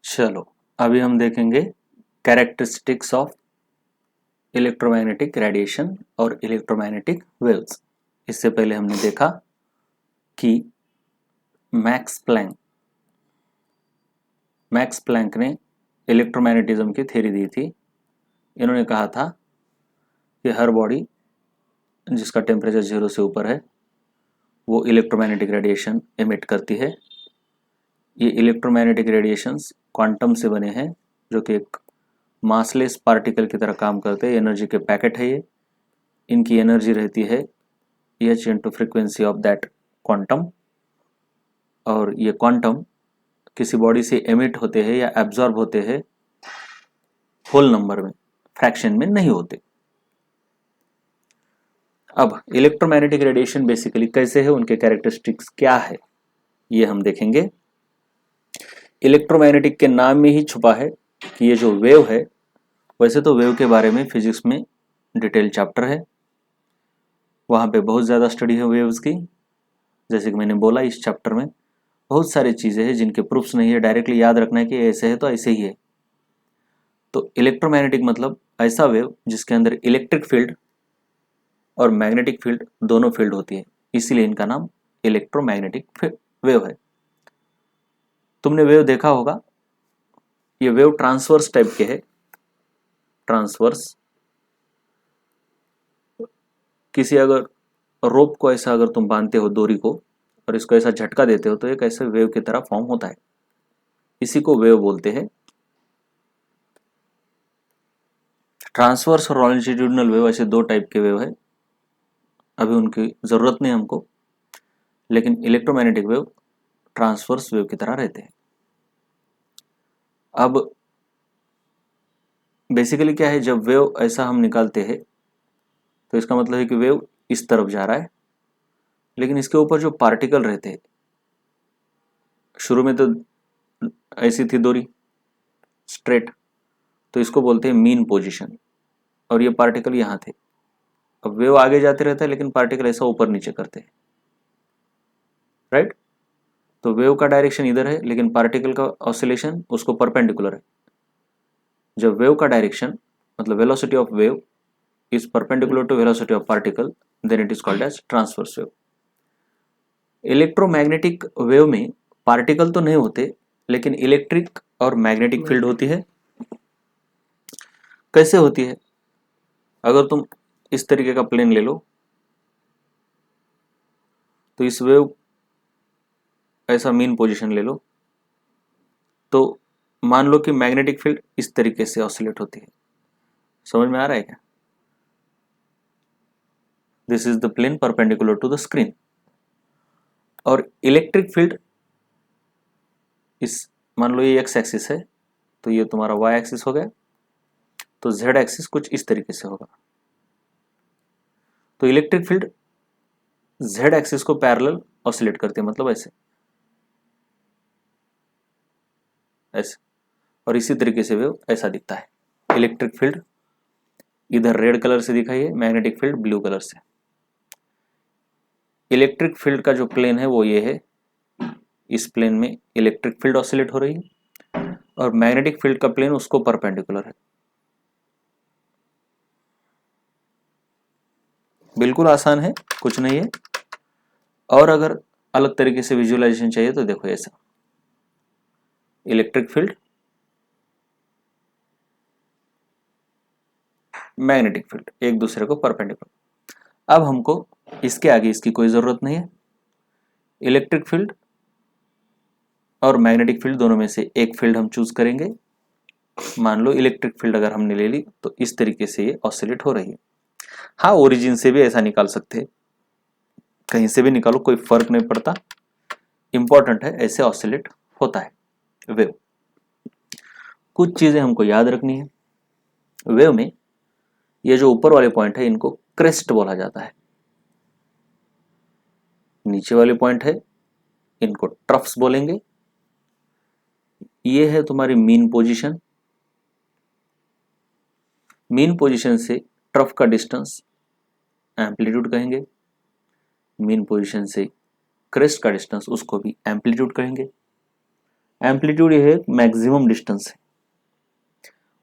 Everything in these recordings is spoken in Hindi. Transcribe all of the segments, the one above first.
चलो अभी हम देखेंगे कैरेक्टरिस्टिक्स ऑफ इलेक्ट्रोमैग्नेटिक रेडिएशन और इलेक्ट्रोमैग्नेटिक वेव्स। इससे पहले हमने देखा कि मैक्स प्लैंक ने इलेक्ट्रोमैग्नेटिज्म की थ्योरी दी थी। इन्होंने कहा था कि हर बॉडी जिसका टेम्परेचर 0 से ऊपर है वो इलेक्ट्रोमैग्नेटिक रेडिएशन एमिट करती है। ये इलेक्ट्रोमैग्नेटिक रेडिएशंस क्वांटम से बने हैं, जो कि एक मासलेस पार्टिकल की तरह काम करते हैं। एनर्जी के पैकेट है ये। इनकी एनर्जी रहती है h into frequency of that quantum, और ये क्वांटम किसी बॉडी से एमिट होते हैं या एब्जॉर्ब होते हैं होल नंबर में, फ्रैक्शन में नहीं होते। अब इलेक्ट्रोमैग्नेटिक रेडिएशन बेसिकली कैसे है, उनके कैरेक्टरिस्टिक्स क्या है, ये हम देखेंगे। इलेक्ट्रोमैग्नेटिक के नाम में ही छुपा है कि ये जो वेव है, वैसे तो वेव के बारे में फिजिक्स में डिटेल चैप्टर है, वहाँ पे बहुत ज़्यादा स्टडी है वेव्स की। जैसे कि मैंने बोला, इस चैप्टर में बहुत सारी चीज़ें हैं जिनके प्रूफ्स नहीं है, डायरेक्टली याद रखना है कि ऐसे है तो ऐसे ही है। तो इलेक्ट्रोमैग्नेटिक मतलब ऐसा वेव जिसके अंदर इलेक्ट्रिक फील्ड और मैग्नेटिक फील्ड दोनों फील्ड होती है, इसीलिए इनका नाम इलेक्ट्रोमैग्नेटिक वेव है। तुमने वेव देखा होगा, ये वेव ट्रांसवर्स टाइप के है। ट्रांसवर्स किसी अगर रोप को ऐसा अगर तुम बांधते हो डोरी को और इसको ऐसा झटका देते हो तो एक ऐसे वेव की तरह फॉर्म होता है, इसी को वेव बोलते हैं। ट्रांसवर्स और लॉन्जिट्यूडिनल वेव ऐसे दो टाइप के वेव है, अभी उनकी जरूरत नहीं हमको, लेकिन इलेक्ट्रोमैग्नेटिक वेव ट्रांसवर्स वेव की तरह रहते हैं। अब बेसिकली क्या है, जब वेव ऐसा हम निकालते हैं तो इसका मतलब है कि वेव इस तरफ जा रहा है, लेकिन इसके ऊपर जो पार्टिकल रहते हैं, शुरू में तो ऐसी थी डोरी स्ट्रेट, तो इसको बोलते हैं मीन पोजीशन, और ये पार्टिकल यहाँ थे। अब वेव आगे जाते रहता है लेकिन पार्टिकल ऐसा ऊपर नीचे करते हैं, राइट। तो वेव का डायरेक्शन इधर है लेकिन पार्टिकल का ऑसिलेशन उसको परपेंडिकुलर है। जब वेव का डायरेक्शन मतलब velocity of wave is perpendicular to velocity of particle, then it is called as transverse wave. Electromagnetic wave में पार्टिकल तो नहीं होते, लेकिन इलेक्ट्रिक और मैग्नेटिक फील्ड होती है। कैसे होती है, अगर तुम इस तरीके का प्लेन ले लो तो इस वेव ऐसा मीन पोजीशन ले लो, तो मान लो कि मैग्नेटिक फील्ड इस तरीके से ऑसिलेट होती है। समझ में आ रहा है क्या? This is the plane perpendicular to the screen, और इलेक्ट्रिक फील्ड इस, मान लो ये एक्स एक्सिस है तो ये तुम्हारा वाई एक्सिस हो गया, तो जेड एक्सिस कुछ इस तरीके से होगा। तो इलेक्ट्रिक फील्ड जेड एक्सिस को पैरेलल ऑसिलेट करती है, मतलब ऐसे ऐसे, और इसी तरीके से वेव ऐसा दिखता है। इलेक्ट्रिक फील्ड इधर रेड कलर से दिखाई है, मैग्नेटिक फील्ड ब्लू कलर से। इलेक्ट्रिक फील्ड का जो प्लेन है वो ये है, इस प्लेन में इलेक्ट्रिक फील्ड ऑसिलेट हो रही है, और मैग्नेटिक फील्ड का प्लेन उसको परपेंडिकुलर है। बिल्कुल आसान है, कुछ नहीं है। और अगर अलग तरीके से विजुअलाइजेशन चाहिए तो देखो ऐसा, इलेक्ट्रिक फील्ड मैग्नेटिक फील्ड एक दूसरे को परपेंडिकुलर। अब हमको इसके आगे इसकी कोई जरूरत नहीं है। इलेक्ट्रिक फील्ड और मैग्नेटिक फील्ड दोनों में से एक फील्ड हम चूज करेंगे। मान लो इलेक्ट्रिक फील्ड अगर हमने ले ली तो इस तरीके से ये ऑसिलेट हो रही है। हाँ, ओरिजिन से भी ऐसा निकाल सकते हैं, कहीं से भी निकालो, कोई फर्क नहीं पड़ता। इंपॉर्टेंट है ऐसे ऑसिलेट होता है वेव। कुछ चीजें हमको याद रखनी है। वेव में ये जो ऊपर वाले पॉइंट है इनको क्रेस्ट बोला जाता है, नीचे वाले पॉइंट है इनको ट्रफ्स बोलेंगे। ये है तुम्हारी मीन पोजीशन। मीन पोजीशन से ट्रफ का डिस्टेंस एम्पलीट्यूड कहेंगे, मीन पोजीशन से क्रेस्ट का डिस्टेंस उसको भी एम्पलीट्यूड कहेंगे। एम्पलीट्यूड ये है मैक्सिमम डिस्टेंस है।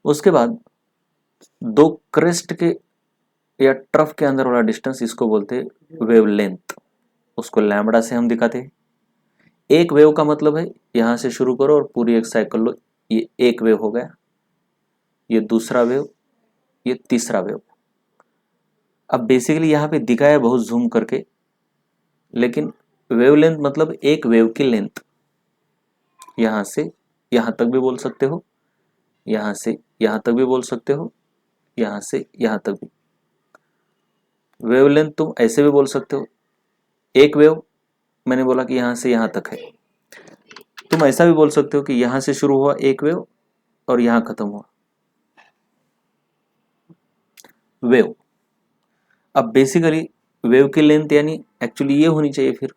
उसके बाद दो क्रेस्ट के या ट्रफ के अंदर वाला डिस्टेंस, इसको बोलते हैं वेवलेंथ, उसको लैम्बडा से हम दिखाते हैं। एक वेव का मतलब है यहां से शुरू करो और पूरी एक साइकिल लो, ये एक वेव हो गया, ये दूसरा वेव, ये तीसरा वेव। अब बेसिकली यहाँ पे दिखाया बहुत जूम करके, लेकिन वेवलेंथ मतलब एक वेव की लेंथ। यहां से यहां तक भी बोल सकते हो, यहां से यहां तक भी बोल सकते हो, यहां से यहां तक भी। वेवलेंथ तुम ऐसे भी बोल सकते हो, एक वेव मैंने बोला कि यहां से यहां तक है। तुम ऐसा भी बोल सकते हो कि यहां से शुरू हुआ एक वेव और यहां खत्म हुआ वेव। अब बेसिकली वेव की लेंथ यानी एक्चुअली ये होनी चाहिए, फिर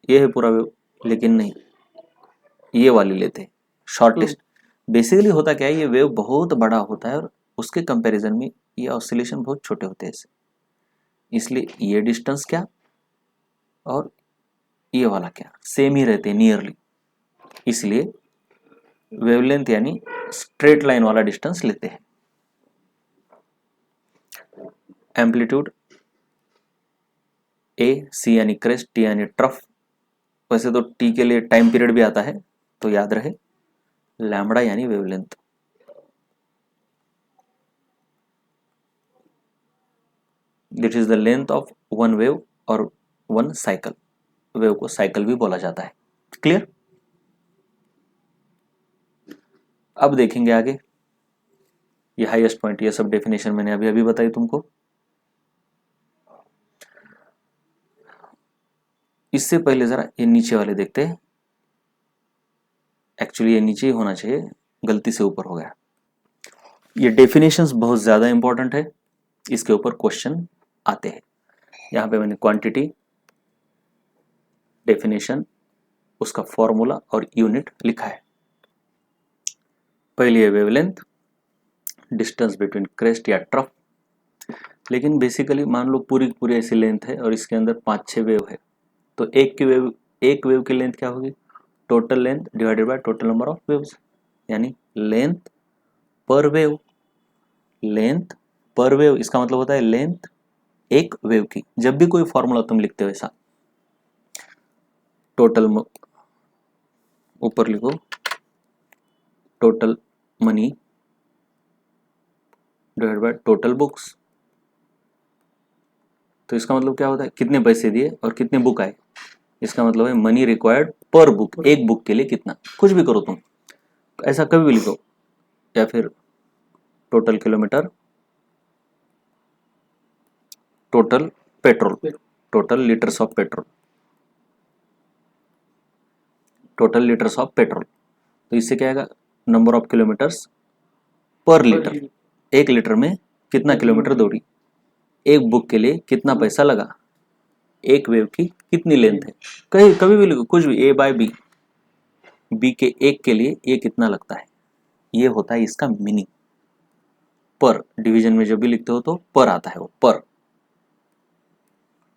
ये है पूरा वेव, लेकिन नहीं, ये वाली लेते हैं शॉर्टेस्ट। बेसिकली होता क्या है, ये वेव बहुत बड़ा होता है और उसके कंपैरिजन में ये ऑसिलेशन बहुत छोटे होते हैं, इसलिए ये डिस्टेंस क्या और ये वाला क्या सेम ही रहते हैं नियरली, इसलिए वेवलेंथ यानी स्ट्रेट लाइन वाला डिस्टेंस लेते हैं। एम्पलीट्यूड ए, सी यानी क्रेस्ट, टी यानी ट्रफ। वैसे तो टी के लिए टाइम पीरियड भी आता है, तो याद रहे लैम्बडा यानी wavelength. This is the length of one wave और वन साइकिल। वेव को साइकिल भी बोला जाता है। क्लियर? अब देखेंगे आगे, ये हाईएस्ट पॉइंट, ये सब डेफिनेशन मैंने अभी अभी बताई तुमको। इससे पहले जरा ये नीचे वाले देखते हैं। एक्चुअली ये नीचे ही होना चाहिए, गलती से ऊपर हो गया। ये डेफिनेशंस बहुत ज़्यादा इंपॉर्टेंट है, इसके ऊपर क्वेश्चन आते हैं। यहाँ पे मैंने क्वांटिटी, डेफिनेशन, उसका फॉर्मूला और यूनिट लिखा है। पहली है वेवलेंथ, डिस्टेंस बिटवीन क्रेस्ट या ट्रफ। लेकिन बेसिकली मान लो पूरी पूरी ऐसी लेंथ है और इसके अंदर 5-6 वेव है, तो एक वेव की लेंथ क्या होगी? Total length divided by total number of waves, यानी लेंथ पर वेव। लेंथ पर वेव इसका मतलब होता है लेंथ एक वेव की। जब भी कोई फॉर्मूला तुम लिखते हो ऐसा, टोटल, ऊपर लिखो total money divide by total books. तो इसका मतलब क्या होता है? कितने पैसे दिए और कितने बुक आए, इसका मतलब है मनी रिक्वायर्ड पर बुक, एक बुक के लिए कितना। कुछ भी करो तुम, ऐसा कभी भी लिखो, या फिर total kilometre, total petrol, total litres of petrol, total litres of petrol. तो इससे क्या आएगा? नंबर ऑफ किलोमीटर्स पर लीटर, एक लीटर में कितना किलोमीटर दौड़ी, एक बुक के लिए कितना पैसा लगा, एक वेव की कितनी लेंथ है। कहीं कभी भी लिखो, कुछ भी, ए बाय बी, बी के एक के लिए ये कितना लगता है, ये होता है इसका मीनिंग। पर डिवीजन में जब भी लिखते हो तो पर आता है, वो पर,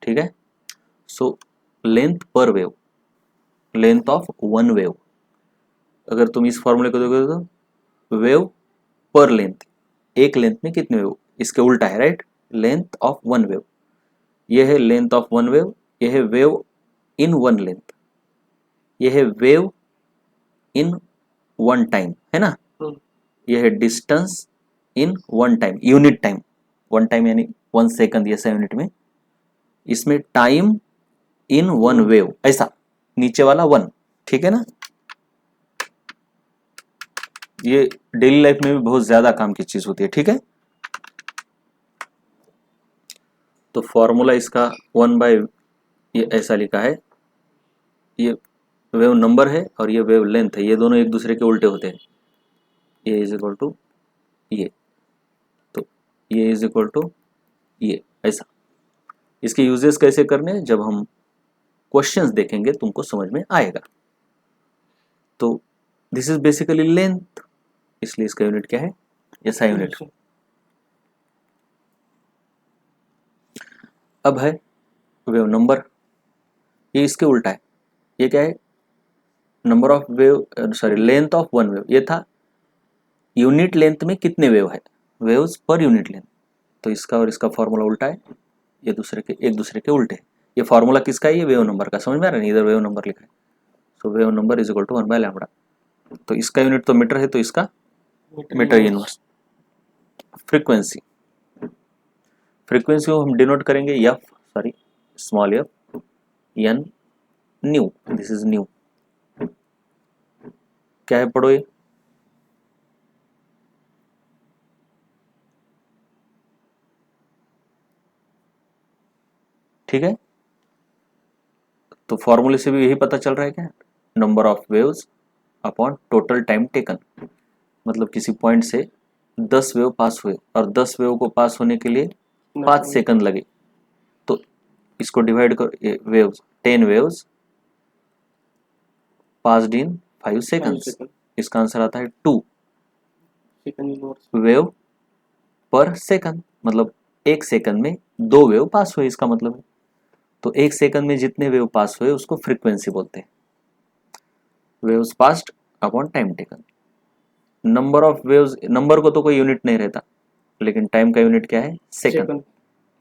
ठीक है। सो लेंथ पर wave, length of one wave. अगर तुम इस फॉर्मूले को देखोगे तो वेव पर लेंथ, एक लेंथ में कितने वेव, इसके उल्टा है, right? Length of one wave, ये है लेंथ ऑफ वन वेव, ये है वेव इन वन लेंथ, ये है वेव इन वन टाइम, है ना? ये है distance in one time, unit time, one time यानी 1 सेकंड, ये 7 यूनिट में। इसमें टाइम इन वन वेव, ऐसा नीचे वाला वन, ठीक है ना? ये डेली लाइफ में भी बहुत ज्यादा काम की चीज होती है, ठीक है। तो फॉर्मूला इसका 1 बाय, ये ऐसा लिखा है, ये वेव नंबर है और ये वेव लेंथ है, ये दोनों एक दूसरे के उल्टे होते हैं। ये इज इक्वल टू ये, तो ये इज इक्वल टू ये, ऐसा। इसके यूजेस कैसे करने हैं जब हम क्वेश्चंस देखेंगे तुमको समझ में आएगा। तो दिस इज बेसिकली लेंथ, इसलिए इसका यूनिट क्या है? SI unit. अब है वेव नंबर, ये इसके उल्टा है। ये क्या है? Number of wave sorry length of one wave, ये था यूनिट लेंथ में कितने वेव है, वेव्स पर यूनिट लेंथ। तो इसका और इसका फॉर्मूला उल्टा है, ये एक दूसरे के उल्टे है। ये फॉर्मूला किसका है, ये वेव नंबर का, समझ में आ रहा है, इधर वेव नंबर लिखा है। So wave number is equal to 1 by lambda. तो इसका यूनिट तो मीटर है, तो इसका मीटर इनवर्स। फ्रीक्वेंसी, फ्रीक्वेंसी को हम डिनोट करेंगे F, sorry small F, N, nu, this is nu. क्या है पढ़ो ये, ठीक है। तो फॉर्मूले से भी यही पता चल रहा है क्या, number of waves upon total time taken. मतलब किसी पॉइंट से 10 वेव पास हुए और 10 वेव को पास होने के लिए 5 सेकंड लगे, तो इसको डिवाइड कर waves, 10 waves passed in 5 seconds, इसका आंसर आता है 2 वेव पर सेकंड। मतलब एक सेकंड में 2 वेव पास हुए, इसका मतलब है। तो एक सेकंड में जितने वेव पास हुए उसको फ्रीक्वेंसी बोलते हैं, waves passed upon time taken. Number of waves, number को तो कोई यूनिट नहीं रहता, लेकिन टाइम का यूनिट क्या है, सेकंड,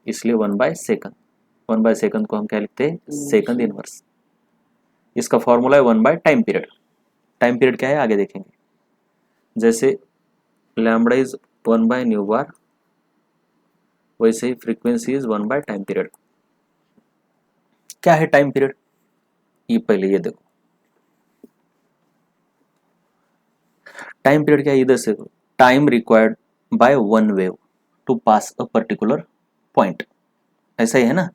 इसलिए 1 बाय सेकंड। 1 बाय सेकंड को हम क्या लिखते हैं, सेकंड इनवर्स। इसका फॉर्मूला है 1 by time period. Time period क्या है आगे देखेंगे। जैसे lambda is 1 by nu bar, वैसे ही frequency is 1 by time period. क्या है टाइम पीरियड, ये पहले ये देखो, टाइम पीरियड क्या है, इधर से time required by one wave to pass a particular point, ऐसा ही है ना।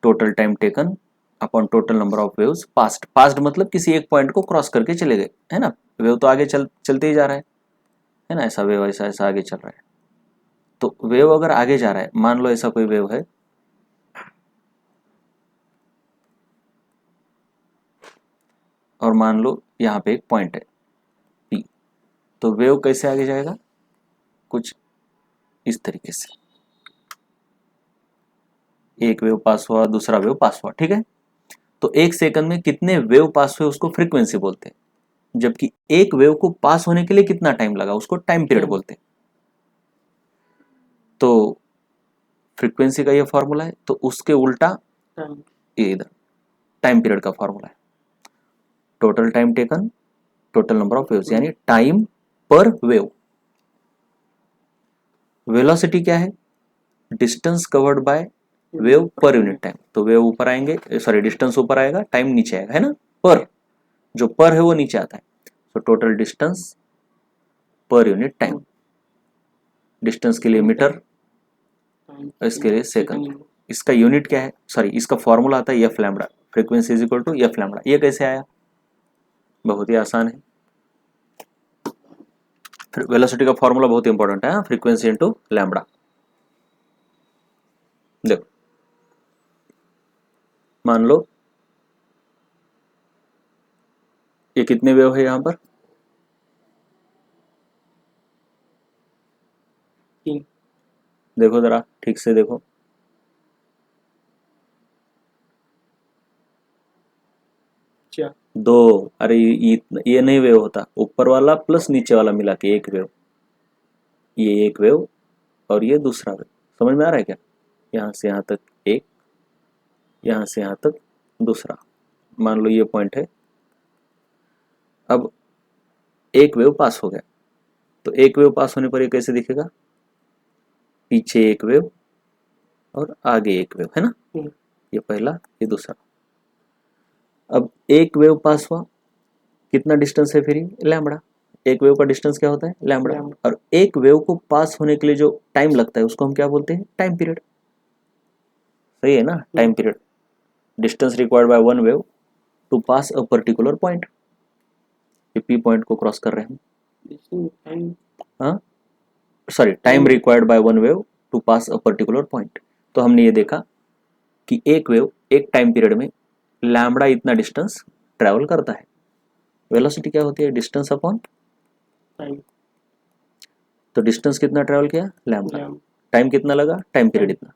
Total time taken upon total number of waves passed. Passed मतलब किसी एक पॉइंट को क्रॉस करके चले गए, है ना। वेव तो आगे चलते ही जा रहा है ना, ऐसा वेव ऐसा ऐसा आगे चल रहा है। तो वेव अगर आगे जा रहा है, मान लो ऐसा कोई वेव है, और मान लो यहाँ पे एक पॉइंट है P, तो वेव कैसे आगे जाएगा, कुछ इस तरीके से, एक वेव पास हुआ, दूसरा वेव पास हुआ, ठीक है। तो एक सेकंड में कितने वेव पास हुए उसको फ्रीक्वेंसी बोलते हैं, जबकि एक वेव को पास होने के लिए कितना टाइम लगा उसको टाइम पीरियड बोलते हैं। तो फ्रीक्वेंसी का ये फॉर्मूला है, तो उसके उल्टा ये इधर टाइम पीरियड का फॉर्मूला है, total time taken total number of waves, यानी टाइम पर वेव। वेलोसिटी क्या है, डिस्टेंस कवर्ड बाय वेव पर यूनिट टाइम। तो वेव ऊपर आएंगे, सॉरी डिस्टेंस ऊपर आएगा, टाइम नीचे आएगा, है ना। पर जो पर है वो नीचे आता है, तो टोटल डिस्टेंस पर यूनिट टाइम। डिस्टेंस के लिए मीटर, इसके लिए सेकंड। इसका यूनिट क्या है, सॉरी इसका फॉर्मूला आता है F lambda, frequency is equal to F lambda. ये कैसे आया, बहुत ही आसान है। वेलोसिटी का फॉर्मूला बहुत इंपॉर्टेंट है, फ्रीक्वेंसी इनटू लैम्बडा। देखो मान लो ये कितने वेव है यहां पर, देखो जरा ठीक से देखो, दो। अरे ये नहीं वेव होता, ऊपर वाला प्लस नीचे वाला मिला के एक वेव, ये एक वेव और ये दूसरा वेव। समझ में आ रहा है क्या, यहाँ से यहाँ तक एक, यहाँ से यहाँ तक दूसरा। मान लो ये पॉइंट है, अब एक वेव पास हो गया, तो एक वेव पास होने पर ये कैसे दिखेगा, पीछे एक वेव और आगे एक वेव, है ना। ये पहला ये दूसरा। अब एक वेव पास हुआ, कितना डिस्टेंस है फिर लैम्बडा, एक वेव का डिस्टेंस क्या होता है लैम्बडा। और एक वेव को पास होने के लिए जो टाइम लगता है उसको हम क्या बोलते हैं, टाइम पीरियड। सही है ना, time period. Distance required by one wave to pass a particular point, ये पी पॉइंट को क्रॉस कर रहे हैं, हाँ sorry time required by one wave to pass a particular point. तो हमने ये देखा कि एक वेव एक टाइम पीरियड में लैम्बडा इतना डिस्टेंस ट्रैवल करता है। वेलोसिटी क्या होती है, डिस्टेंस अपॉन टाइम। तो डिस्टेंस कितना ट्रैवल किया लैम्बडा, टाइम कितना लगा, टाइम पीरियड इतना।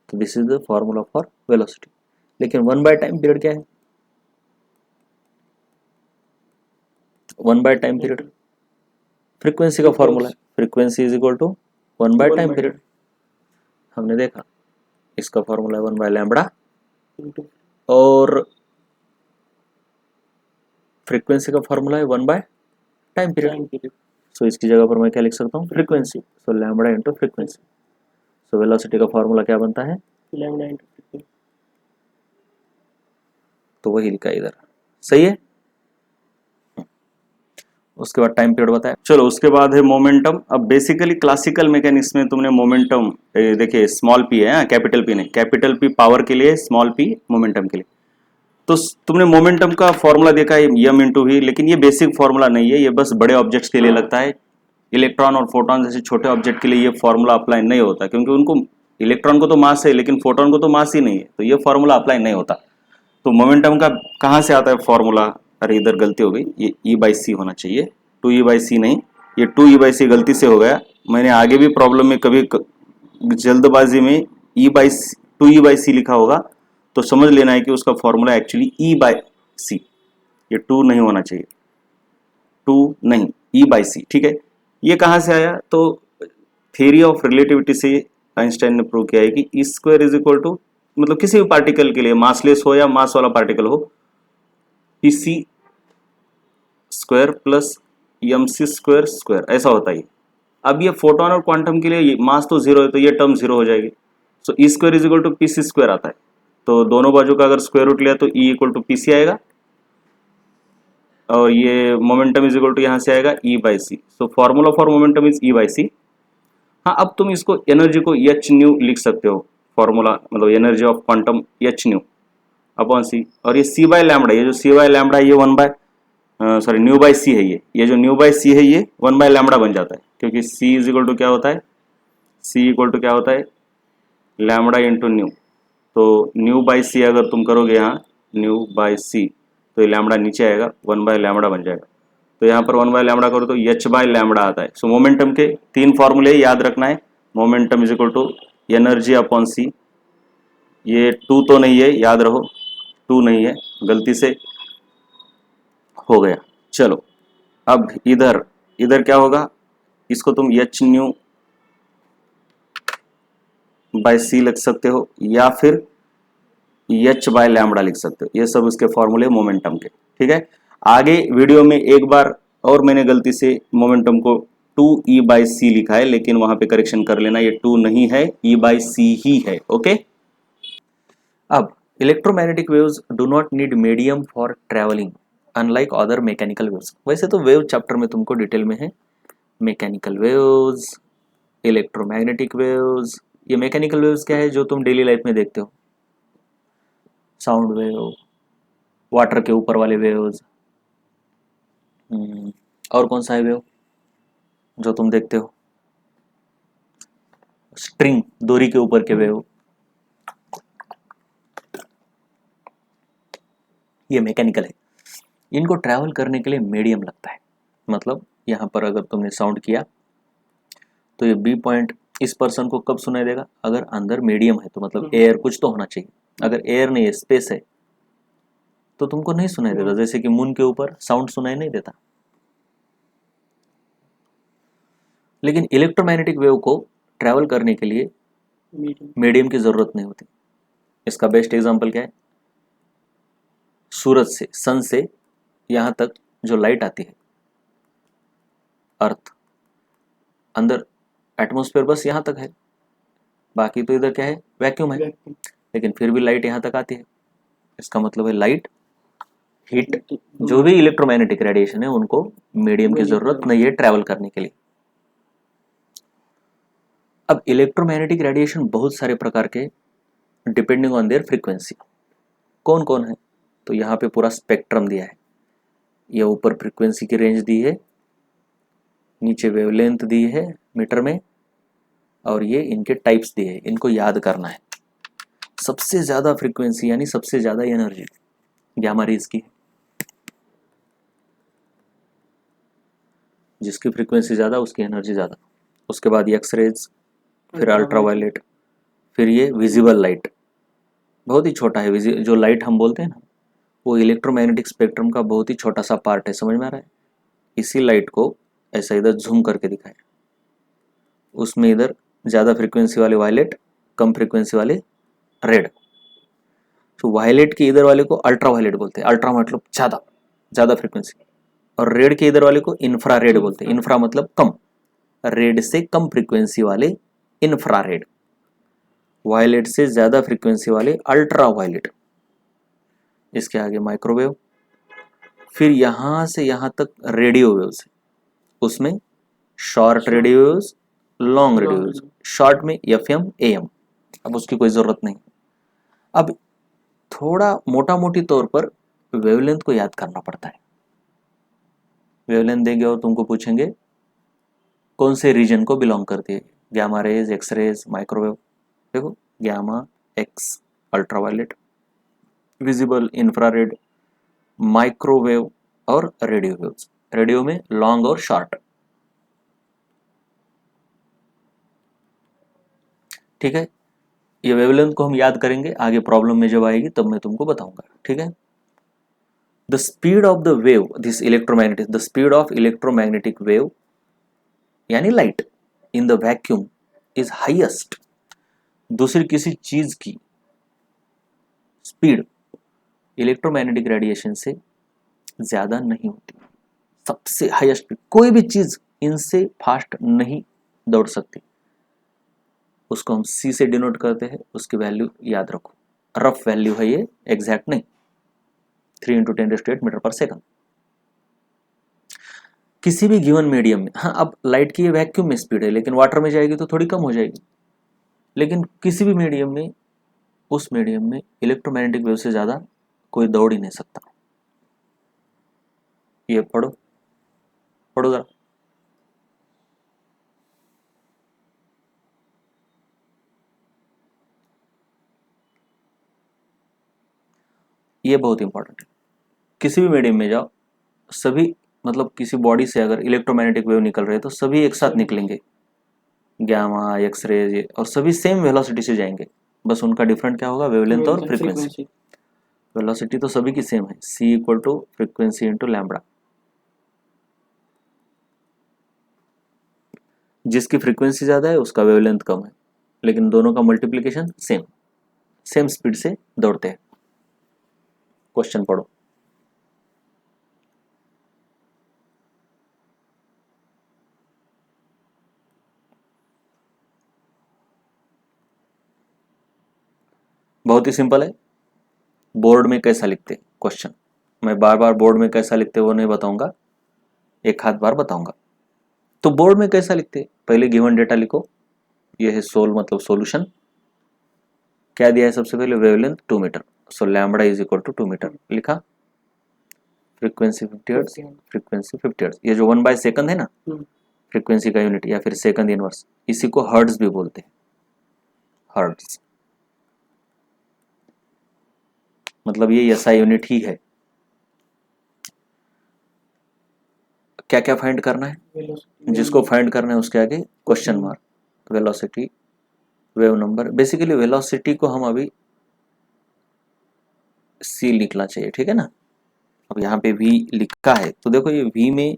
तो this is the formula for velocity. लेकिन 1 बाय टाइम पीरियड क्या है, 1 बाय टाइम पीरियड, फ्रीक्वेंसी का फॉर्मूला है, frequency is equal to 1 by time period. हमने देखा इसका फॉर्मूला है 1 बाय लैम्बडा, और फ्रीक्वेंसी का फॉर्मूला है 1 बाय टाइम पीरियड। सो इसकी जगह पर मैं क्या लिख सकता हूँ, frequency. So lambda into frequency. So velocity का फॉर्मूला क्या बनता है, लैम्बडा इंटू फ्रीक्वेंसी, तो वही लिखा है इधर, सही है। उसके बाद टाइम पीरियड बताया। चलो उसके बाद है मोमेंटम। अब बेसिकली क्लासिकल मैकेनिक्स में तुमने मोमेंटम देखिए, स्मॉल पी है, कैपिटल पी नहीं, कैपिटल पी पावर के लिए, स्मॉल पी मोमेंटम के लिए। तो तुमने मोमेंटम का फॉर्मूला देखा है यम इंटू वी, लेकिन ये बेसिक फॉर्मूला नहीं है, ये बस बड़े ऑब्जेक्ट्स के लिए लगता है। इलेक्ट्रॉन और फोटोन जैसे छोटे ऑब्जेक्ट के लिए ये फॉर्मूला अप्लाई नहीं होता, क्योंकि उनको, इलेक्ट्रॉन को तो मास है लेकिन फोटोन को तो मास ही नहीं है, तो ये फॉर्मूला अप्लाई नहीं होता। तो मोमेंटम का कहाँ से आता है फॉर्मूला, अरे इधर गलती हो गई, ये E/c होना चाहिए, 2E/c नहीं, ये 2E/c गलती से हो गया। मैंने आगे भी प्रॉब्लम में कभी जल्दबाजी में E/c 2E/c लिखा होगा, तो समझ लेना है कि उसका फॉर्मूला एक्चुअली E/c, ये 2 नहीं होना चाहिए, 2 नहीं, E/c, ठीक है। ये कहाँ से आया, तो थ्योरी ऑफ रिलेटिविटी से आइंस्टाइन ने प्रूव किया है कि E square is equal to, मतलब किसी भी पार्टिकल के लिए, मासलेस हो या मास वाला पार्टिकल हो, PC square plus MC square square, ऐसा होता है। अब ये फोटोन और क्वांटम के लिए मास तो जीरो है, तो ये टर्म जीरो हो जाएगी। So E square is equal to PC square आता है, तो दोनों बाजू का अगर स्क्वायर रूट लिया तो E इक्वल टू PC आएगा, और ये मोमेंटम इज इक्वल टू यहाँ से आएगा E/c। So formula for momentum is E/c। हाँ, अब तुम इसको एनर्जी को H न्यू लिख सकते हो, फॉर्मूला मतलब energy of quantum H new upon C, और ये C बाय लैम्बडा, ये जो C बाय लैम्बडा है ये 1 by sorry nu by C है, ये जो न्यू बाय C है ये 1 बाय लैम्बडा बन जाता है, क्योंकि C इज इक्वल टू क्या होता है, C इक्वल टू क्या होता है, लैम्बडा इंटू न्यू। तो न्यू बाय C अगर तुम करोगे यहाँ न्यू बाय C, तो ये लैम्बडा नीचे आएगा, 1 बाय लैम्बडा बन जाएगा। तो यहाँ पर 1 बाय लैम्बडा करो तो H बाय लैम्बडा आता है। सो मोमेंटम के 3 फॉर्मूले याद रखना है, momentum is equal to energy upon C, ये 2 तो नहीं है, याद रहो 2 नहीं है, गलती से हो गया। चलो अब इधर इधर क्या होगा, इसको तुम H न्यू बाय C लिख सकते हो, या फिर H बाय लैम्बडा लिख सकते हो। ये सब इसके फॉर्मूले मोमेंटम के, ठीक है। आगे वीडियो में एक बार और मैंने गलती से मोमेंटम को 2E/c लिखा है, लेकिन वहां पे करेक्शन कर लेना, ये 2 नहीं है, E/c ही है, ओके। अब electromagnetic waves do not need medium for travelling unlike other mechanical waves. वैसे तो वेव चैप्टर में तुमको डिटेल में है, मैकेनिकल वेव्स, इलेक्ट्रोमैग्नेटिक वेव्स। ये मैकेनिकल वेव्स क्या है, जो तुम डेली लाइफ में देखते हो, साउंड वेव, वाटर के ऊपर वाले वेव्स, और कौन सा है वेव जो तुम देखते हो, स्ट्रिंग, डोरी के ऊपर के वेव, ये मैकेनिकल है। इनको ट्रैवल करने के लिए मीडियम लगता है, मतलब यहाँ पर अगर तुमने साउंड किया तो ये बी पॉइंट इस पर्सन को कब सुनाई देगा, अगर अंदर मीडियम है, तो मतलब एयर कुछ तो होना चाहिए। अगर एयर नहीं है, स्पेस है, तो तुमको नहीं सुनाई देता। जैसे कि मून के ऊपर साउंड सुनाई नहीं देता। लेकिन इलेक्ट्रोमैग्नेटिक वेव को ट्रैवल करने के लिए मीडियम की जरूरत नहीं होती। इसका बेस्ट एग्जांपल क्या है, सूरज से, सन से यहाँ तक जो लाइट आती है, अर्थ, अंदर एटमॉस्फेयर बस यहाँ तक है, बाकी तो इधर क्या है, वैक्यूम है, लेकिन फिर भी लाइट यहाँ तक आती है। इसका मतलब है लाइट, हीट, जो भी इलेक्ट्रोमैग्नेटिक रेडिएशन है, उनको मीडियम की जरूरत नहीं है ट्रैवल करने के लिए। अब इलेक्ट्रोमैग्नेटिक रेडिएशन बहुत सारे प्रकार के, डिपेंडिंग ऑन देयर फ्रीक्वेंसी। कौन कौन है, तो यहाँ पे पूरा स्पेक्ट्रम दिया है। ये ऊपर फ्रीक्वेंसी की रेंज दी है, नीचे वेवलेंथ दी है मीटर में, और ये इनके टाइप्स दिए हैं, इनको याद करना है। सबसे ज्यादा फ्रीक्वेंसी यानी सबसे ज्यादा एनर्जी गामा रेज की, जिसकी फ्रीक्वेंसी ज्यादा उसकी एनर्जी ज्यादा। उसके बाद एक्स रेज, फिर अल्ट्रावायलेट, फिर ये विजिबल लाइट, बहुत ही छोटा है। जो लाइट हम बोलते हैं ना, वो इलेक्ट्रोमैग्नेटिक स्पेक्ट्रम का बहुत ही छोटा सा पार्ट है, समझ में आ रहा है। इसी लाइट को ऐसा इधर झूम करके दिखाएं, उसमें इधर ज़्यादा फ्रीक्वेंसी वाले वायलेट, कम फ्रीक्वेंसी वाले रेड। तो वायलेट के इधर वाले को अल्ट्रा वायलेट बोलते हैं, अल्ट्रा मतलब ज़्यादा ज़्यादा फ्रीक्वेंसी, और रेड के इधर वाले को इंफ्रा रेड बोलते हैं, इंफ्रा मतलब कम, रेड से कम फ्रीक्वेंसी वाले इंफ्रा रेड, वायलेट से ज़्यादा फ्रीक्वेंसी वाले अल्ट्रा वायलेट, इसके आगे माइक्रोवेव, फिर यहाँ से यहाँ तक रेडियो वेव्स, उसमें short radio waves, long radio waves, short में FM AM, अब उसकी कोई ज़रूरत नहीं। अब थोड़ा मोटा मोटी तौर पर वेवलेंथ को याद करना पड़ता है। वेवलेंथ देंगे और तुमको पूछेंगे कौन से रीजन को बिलोंग करती है, gamma rays, X rays, microwave. देखो gamma, X ultraviolet, visible infrared, microwave और रेडियो वेव्स। रेडियो में लॉन्ग और शॉर्ट। ठीक है, ये वेवलेंथ को हम याद करेंगे, आगे प्रॉब्लम में जब आएगी तब मैं तुमको बताऊंगा। ठीक है, the speed of the wave, this electromagnetic, the speed of electromagnetic wave यानी light in the vacuum is highest. दूसरी किसी चीज की स्पीड इलेक्ट्रोमैग्नेटिक रेडिएशन से ज्यादा नहीं होती, सबसे हाईएस्ट स्पीड। कोई भी चीज इनसे फास्ट नहीं दौड़ सकती, उसको हम C से डिनोट करते हैं, उसकी वैल्यू याद रखो, रफ वैल्यू है ये, एग्जैक्ट नहीं, 3 × 10⁸ मीटर पर सेकंड। किसी भी गिवन मीडियम में, हाँ अब लाइट की ये वैक्यूम में स्पीड है, लेकिन वाटर में जाएगी तो थोड़ी कम हो जाएगी, लेकिन किसी भी मीडियम में, उस मीडियम में इलेक्ट्रोमैग्नेटिक वेव से ज़्यादा कोई दौड़ ही नहीं सकता। ये पढ़ो, पढ़ो जरा। ये बहुत इंपॉर्टेंट है। किसी भी मीडियम में जाओ, सभी मतलब किसी बॉडी से अगर इलेक्ट्रोमैग्नेटिक वेव निकल रहे हैं तो सभी एक साथ निकलेंगे, गैमा, एक्स रे, और सभी सेम वेलोसिटी से जाएंगे, बस उनका डिफरेंट क्या होगा, वेवलेंथ और फ्रीक्वेंसी। वेलोसिटी तो सभी की सेम है, C = फ्रीक्वेंसी × लैम्बडा। जिसकी फ्रीक्वेंसी ज़्यादा है उसका वेवलेंथ कम है, लेकिन दोनों का मल्टीप्लिकेशन सेम, सेम स्पीड से दौड़ते हैं। क्वेश्चन पढ़ो। बहुत ही सिंपल है, बोर्ड में कैसा लिखते क्वेश्चन, मैं बार बार बोर्ड में कैसा लिखते वो नहीं बताऊंगा, एक हाथ बार बताऊंगा। तो बोर्ड में कैसा लिखते, पहले गिवन डेटा लिखो, ये है सोल मतलब सॉल्यूशन, क्या दिया है सबसे पहले, वेवलेंथ 2 मीटर, सो लैम्बडा = 2 मीटर लिखा, फ्रीक्वेंसी 50 हर्ट्ज, फ्रीक्वेंसी 50 हर्ट्ज, ये जो 1/सेकंड है ना, फ्रीक्वेंसी का यूनिट या फिर सेकंड इनवर्स, इसी को हर्ट्ज भी बोलते हैं, हर्ट्ज मतलब ये SI यूनिट ही है। क्या क्या फाइंड करना है, जिसको फाइंड करना है उसके आगे question mark, velocity, wave number. Basically velocity को हम अभी C लिखना चाहिए, ठीक है ना। अब यहाँ पे V लिखा है तो देखो ये V में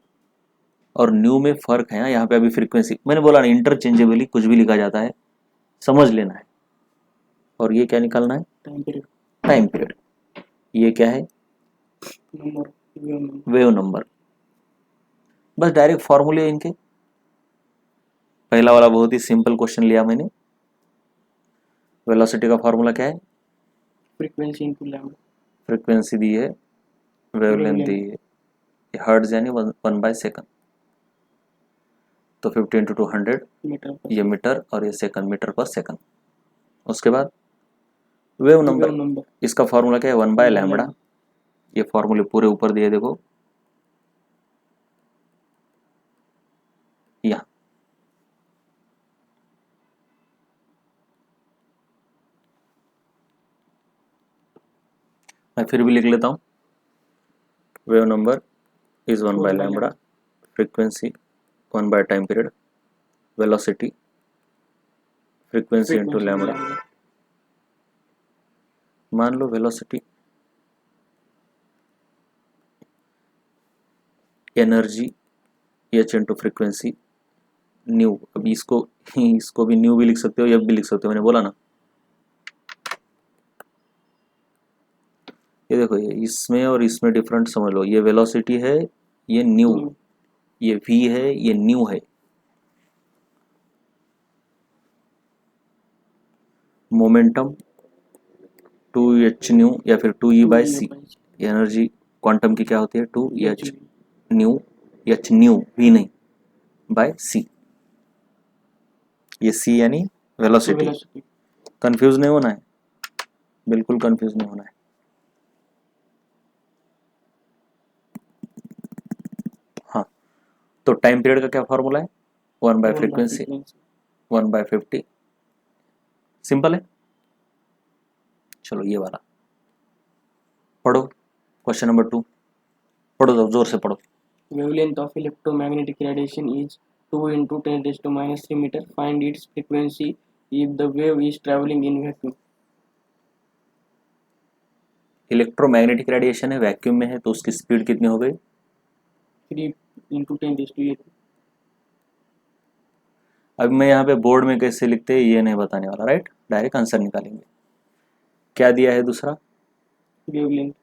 और न्यू में फर्क है, यहाँ पे अभी फ्रीक्वेंसी, मैंने बोला ना इंटरचेंजेबली कुछ भी लिखा जाता है, समझ लेना है। और ये क्या निकालना है, टाइम पीरियड, ये क्या है, वेव नंबर। बस डायरेक्ट फॉर्मूले इनके, पहला वाला बहुत ही सिंपल क्वेश्चन लिया मैंने, वेलोसिटी का फॉर्मूला क्या है, फ्रीक्वेंसी × लैम्बडा, फ्रीक्वेंसी दी है, वेवलेंथ दी है, हर्ट्ज यानी 1/सेकंड, तो 50 × 200 ये मीटर और ये सेकंड, मीटर पर सेकंड। उसके बाद वेव नंबर, इसका फॉर्मूला क्या है, 1/लैम्बडा, ये फॉर्मूले पूरे ऊपर दिए देखो, यहाँ मैं फिर भी लिख लेता हूँ, wave number is one by lambda, frequency one by time period, velocity frequency × lambda. मान लो velocity energy H into frequency nu. अभी इसको भी न्यू भी लिख सकते हो, एफ भी लिख सकते हो, मैंने बोला ना। ये देखो, ये इसमें और इसमें डिफरेंट समझ लो। ये वेलोसिटी है, ये न्यू, ये v है, ये न्यू है। मोमेंटम 2h न्यू या फिर 2e by C. Energy quantum की क्या होती है? 2h new, h new v नहीं, बाय c। ये c यानी वेलोसिटी। कंफ्यूज नहीं होना है, बिल्कुल कंफ्यूज नहीं होना है। हाँ, तो टाइम पीरियड का क्या फॉर्मूला है? 1 बाय फ्रीक्वेंसी, 1 बाय 50। सिंपल है। चलो ये वाला पढ़ो, क्वेश्चन नंबर 2 पढ़ो, तो जोर से पढ़ो। Wavelength of electromagnetic radiation is 2 into 10 raised to minus 3 meter. Find its frequency if the wave is traveling in vacuum. Electromagnetic radiation है, वैक्यूम में है, तो उसकी स्पीड कितनी हो गई? 3 into 10 raised to 8. अब मैं यहाँ पे बोर्ड में कैसे लिखते हैं ये नहीं बताने वाला, राइट? डायरेक्ट आंसर निकालेंगे। क्या दिया है दूसरा? Wavelength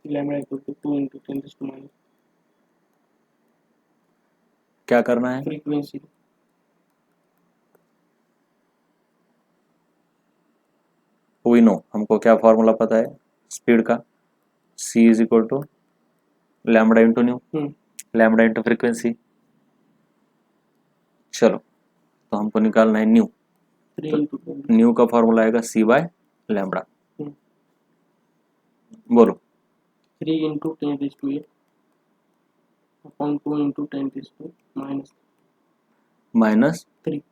lambda equal to 2 into 10 raised to minus. क्या करना है? Frequency वी नो, हमको क्या फॉर्मूला पता है स्पीड का? c is equal to lambda into nu, lambda into frequency. चलो, तो हमको निकालना है न्यू। 3 into 10. न्यू का फॉर्मूला आएगा c बाय लैम्बडा। बोलो। 3 into 10 raised to 8 upon 2 into 10 raised to minus 3.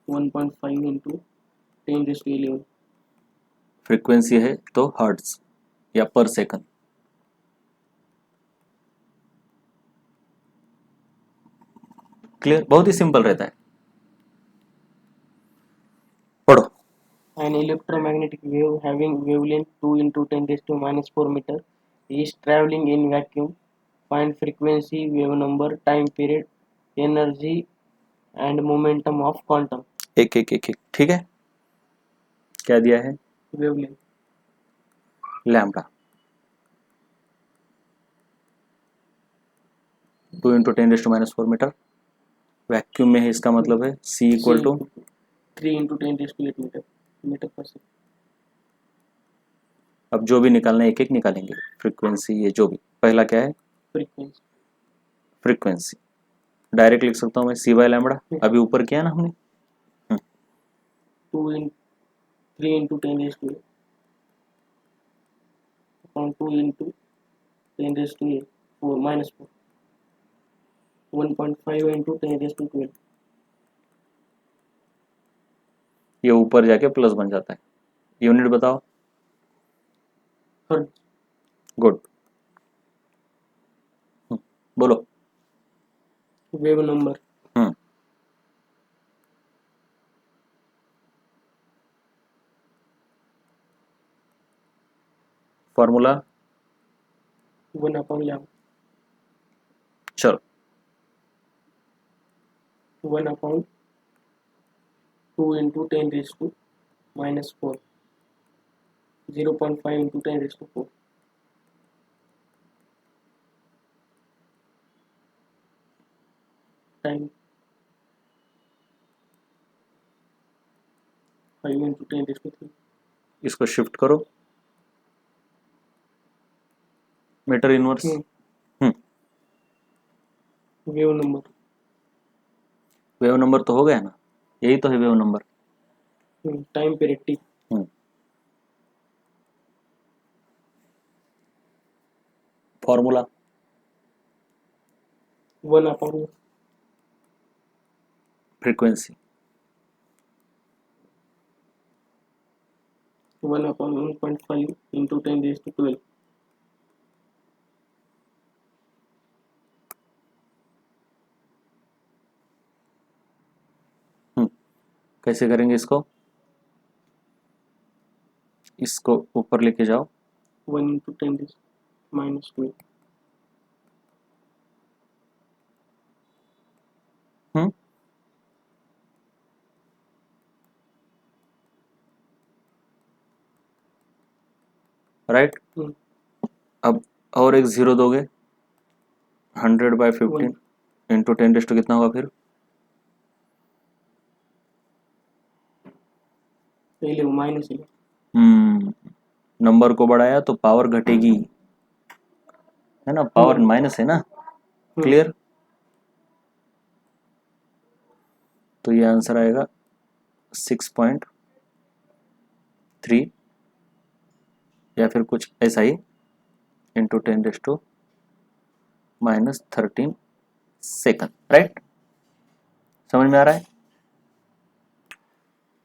1.5 into 10 raised to 11. Frequency है तो हर्ट्ज या पर सेकंड। क्लियर? बहुत ही सिंपल रहता है, पढ़ो। An electromagnetic wave having wavelength 2 into 10 raised to minus 4 meter is traveling in vacuum. Find frequency, wave number, time period, energy and momentum of quantum. एक एक एक एक, ठीक है। क्या दिया है? Wavelength lambda 2 into 10 raised to minus 4 metre. Vacuum में है, इसका मतलब है c equal to 3 into 10 raised to 8 meter per second. अब जो भी निकालना है एक एक निकालेंगे। फ्रीक्वेंसी, ये जो भी पहला क्या है? Frequency फ्रीक्वेंसी डायरेक्ट लिख सकता हूँ मैं c बाय लैम्बडा। अभी ऊपर किया ना हमने। 3 into 10 raised to 8 upon 2 into 10 raised to 8 4 minus 4. 1.5 into 10 raised to 12. ये ऊपर जाके प्लस बन जाता है। यूनिट बताओ। Hertz. गुड, बोलो। Wave number formula 1 upon lambda. चलो 1 upon 2 into 10 raised to minus 4. 0.5 into 10 raised to 4. Time 5 into 10 raised to 3. इसको शिफ्ट करो metre inverse. Wave number wave number तो हो गया ना, यही तो है wave number. time period t. Formula 1 upon frequency 1 upon 1.5 into 10 raised to 12. कैसे करेंगे इसको? इसको ऊपर लेके जाओ। 1 into 10 raised to minus 12. Right. अब और एक 0 दोगे, 100/15 इंटू 10 कितना होगा फिर? माइनस। नंबर को बढ़ाया तो पावर घटेगी, है ना, पावर माइनस है ना, क्लियर। तो ये आंसर आएगा 6.3 या फिर कुछ ऐसा ही इंटू 10⁻13 सेकंड, राइट। समझ में आ रहा है?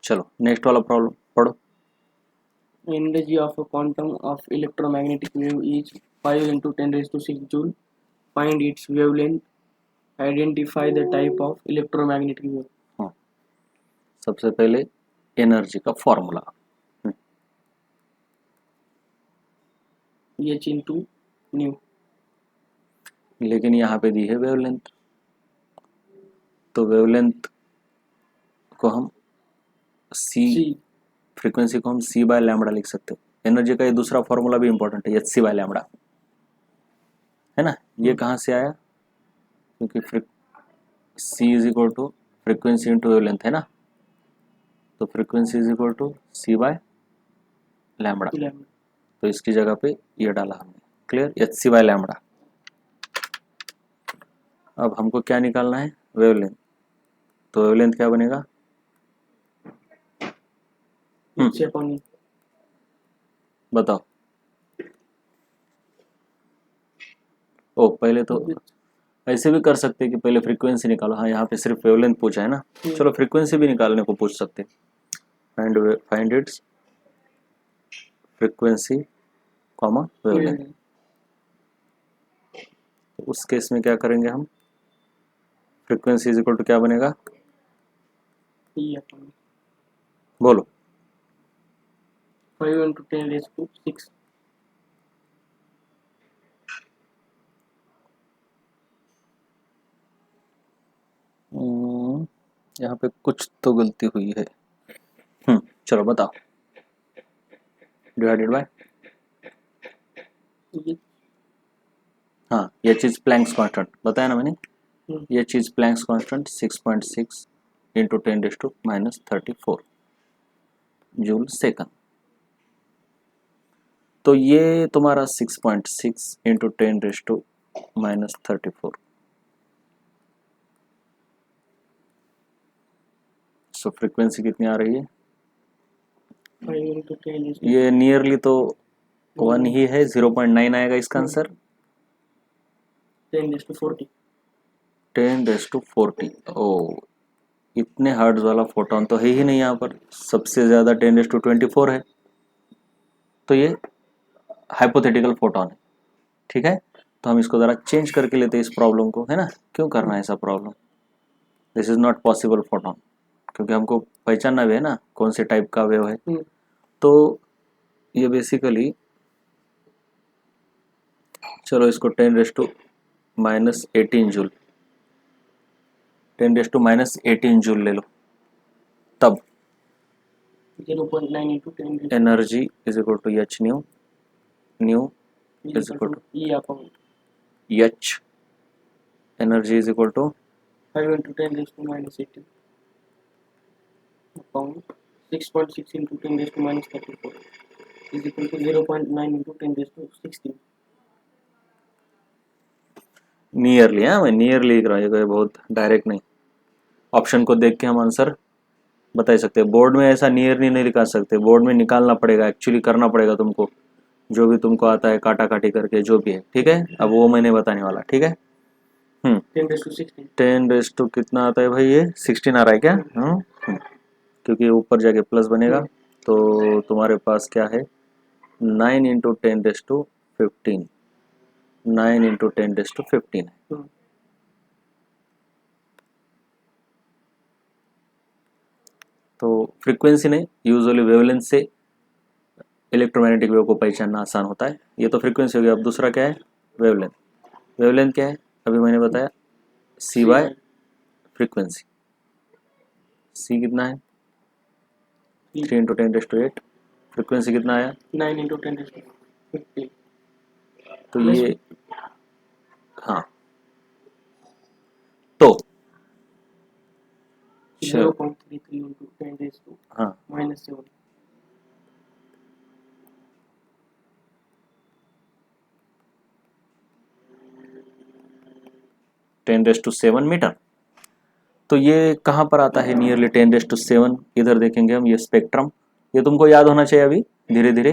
चलो नेक्स्ट वाला प्रॉब्लम पढ़ो। Energy of a quantum of electromagnetic wave is 5 into 10⁶ joule. Find its wavelength. Identify the type of electromagnetic wave. सबसे पहले एनर्जी का फॉर्मूला, H into nu. लेकिन यहाँ पे दी है वेवलेंथ, तो वेवलेंथ को हम सी, फ्रीक्वेंसी को हम c/λ लिख सकते हो। एनर्जी का ये दूसरा फॉर्मूला भी इंपॉर्टेंट है, hc/λ, है ना। ये कहाँ से आया? क्योंकि c is equal to frequency into wavelength है ना, तो frequency is equal to c/λ, तो इसकी जगह पे ये डाला हमने, क्लियर, hc/λ। अब हमको क्या निकालना है? वेवलेंथ। तो वेवलेंथ क्या बनेगा? बताओ। ओ पहले तो ऐसे भी कर सकते हैं कि पहले फ्रीक्वेंसी निकालो। हाँ यहाँ पे सिर्फ वेवलेंथ पूछा है ना, चलो फ्रीक्वेंसी भी निकालने को पूछ सकते हैं। Find its frequency comma wavelength. तो उस केस में क्या करेंगे हम? फ्रीक्वेंसी इज इक्वल टू क्या बनेगा? बोलो। 5 into 10⁶. यहाँ पे कुछ तो गलती हुई है। चलो बताओ। डिवाइडेड बाय, हाँ ये चीज प्लैंक्स कांस्टेंट बताया ना मैंने, ये चीज Planck's constant 6.6 into 10⁻34 joule second. तो ये तुम्हारा 6.6 इंटू 10⁻34। सो फ्रीक्वेंसी कितनी आ रही है? 5 into 10⁻. ये नियरली तो 1 ही है, 0.9 आएगा इसका आंसर। 10⁻40. 10⁻40। ओ इतने हर्ट्ज वाला फोटोन तो है ही नहीं यहाँ पर, सबसे ज़्यादा 10⁻24 है। तो ये हाइपोथेटिकल फोटोन है, ठीक है। तो हम इसको ज़रा चेंज करके लेते हैं इस प्रॉब्लम को, है ना। क्यों करना है ऐसा problem? This is not possible photon, क्योंकि हमको पहचानना भी है ना कौन से टाइप का वेव है। तो ये बेसिकली, चलो इसको 10⁻18 जूल, 10⁻18 जूल ले लो। तब 0.9 into 10⁻. Energy is equal to H nu, nu is equal to E upon H, energy is equal to 5 into 10⁻18 upon 6.6 into 10⁻34 is equal to 0.9 into 10⁻16. Nearly, हाँ मैं नियरली लिख रहा हूँ, ये बहुत डायरेक्ट नहीं। ऑप्शन को देख के हम आंसर बता सकते हैं। बोर्ड में ऐसा नियरली नहीं लिखा सकते, बोर्ड में निकालना पड़ेगा, एक्चुअली करना पड़ेगा तुमको, जो भी तुमको आता है काटा काटी करके जो भी है, ठीक है। अब वो मैंने बताने वाला, ठीक है। 10⁻16. 10 कितना आता है भाई? ये 16 आ रहा है क्या? क्योंकि ऊपर जाके प्लस बनेगा, तो तुम्हारे पास क्या है? 9 इंटू 10⁻15, 9 इंटू 10⁻15 है। तो फ्रीक्वेंसी नहीं, यूजुअली वेवलेंथ से इलेक्ट्रोमैग्नेटिक वेव को पहचानना आसान होता है। ये तो फ्रीक्वेंसी हो गया। अब दूसरा क्या है? वेवलेंथ। वेवलेंथ क्या है? अभी मैंने बताया c बाय फ्रीक्वेंसी। c कितना है? 3 इंटू 10⁻8। फ्रीक्वेंसी कितना आया? 9 into 10⁻. 50 तो Plus ये हाँ तो चलो 0.33 into 10 raised to हाँ minus 7. Ten raise to 7 metre. तो ये कहाँ पर आता है नियरली 10⁻⁷? इधर देखेंगे हम, ये स्पेक्ट्रम, ये तुमको याद होना चाहिए अभी धीरे धीरे।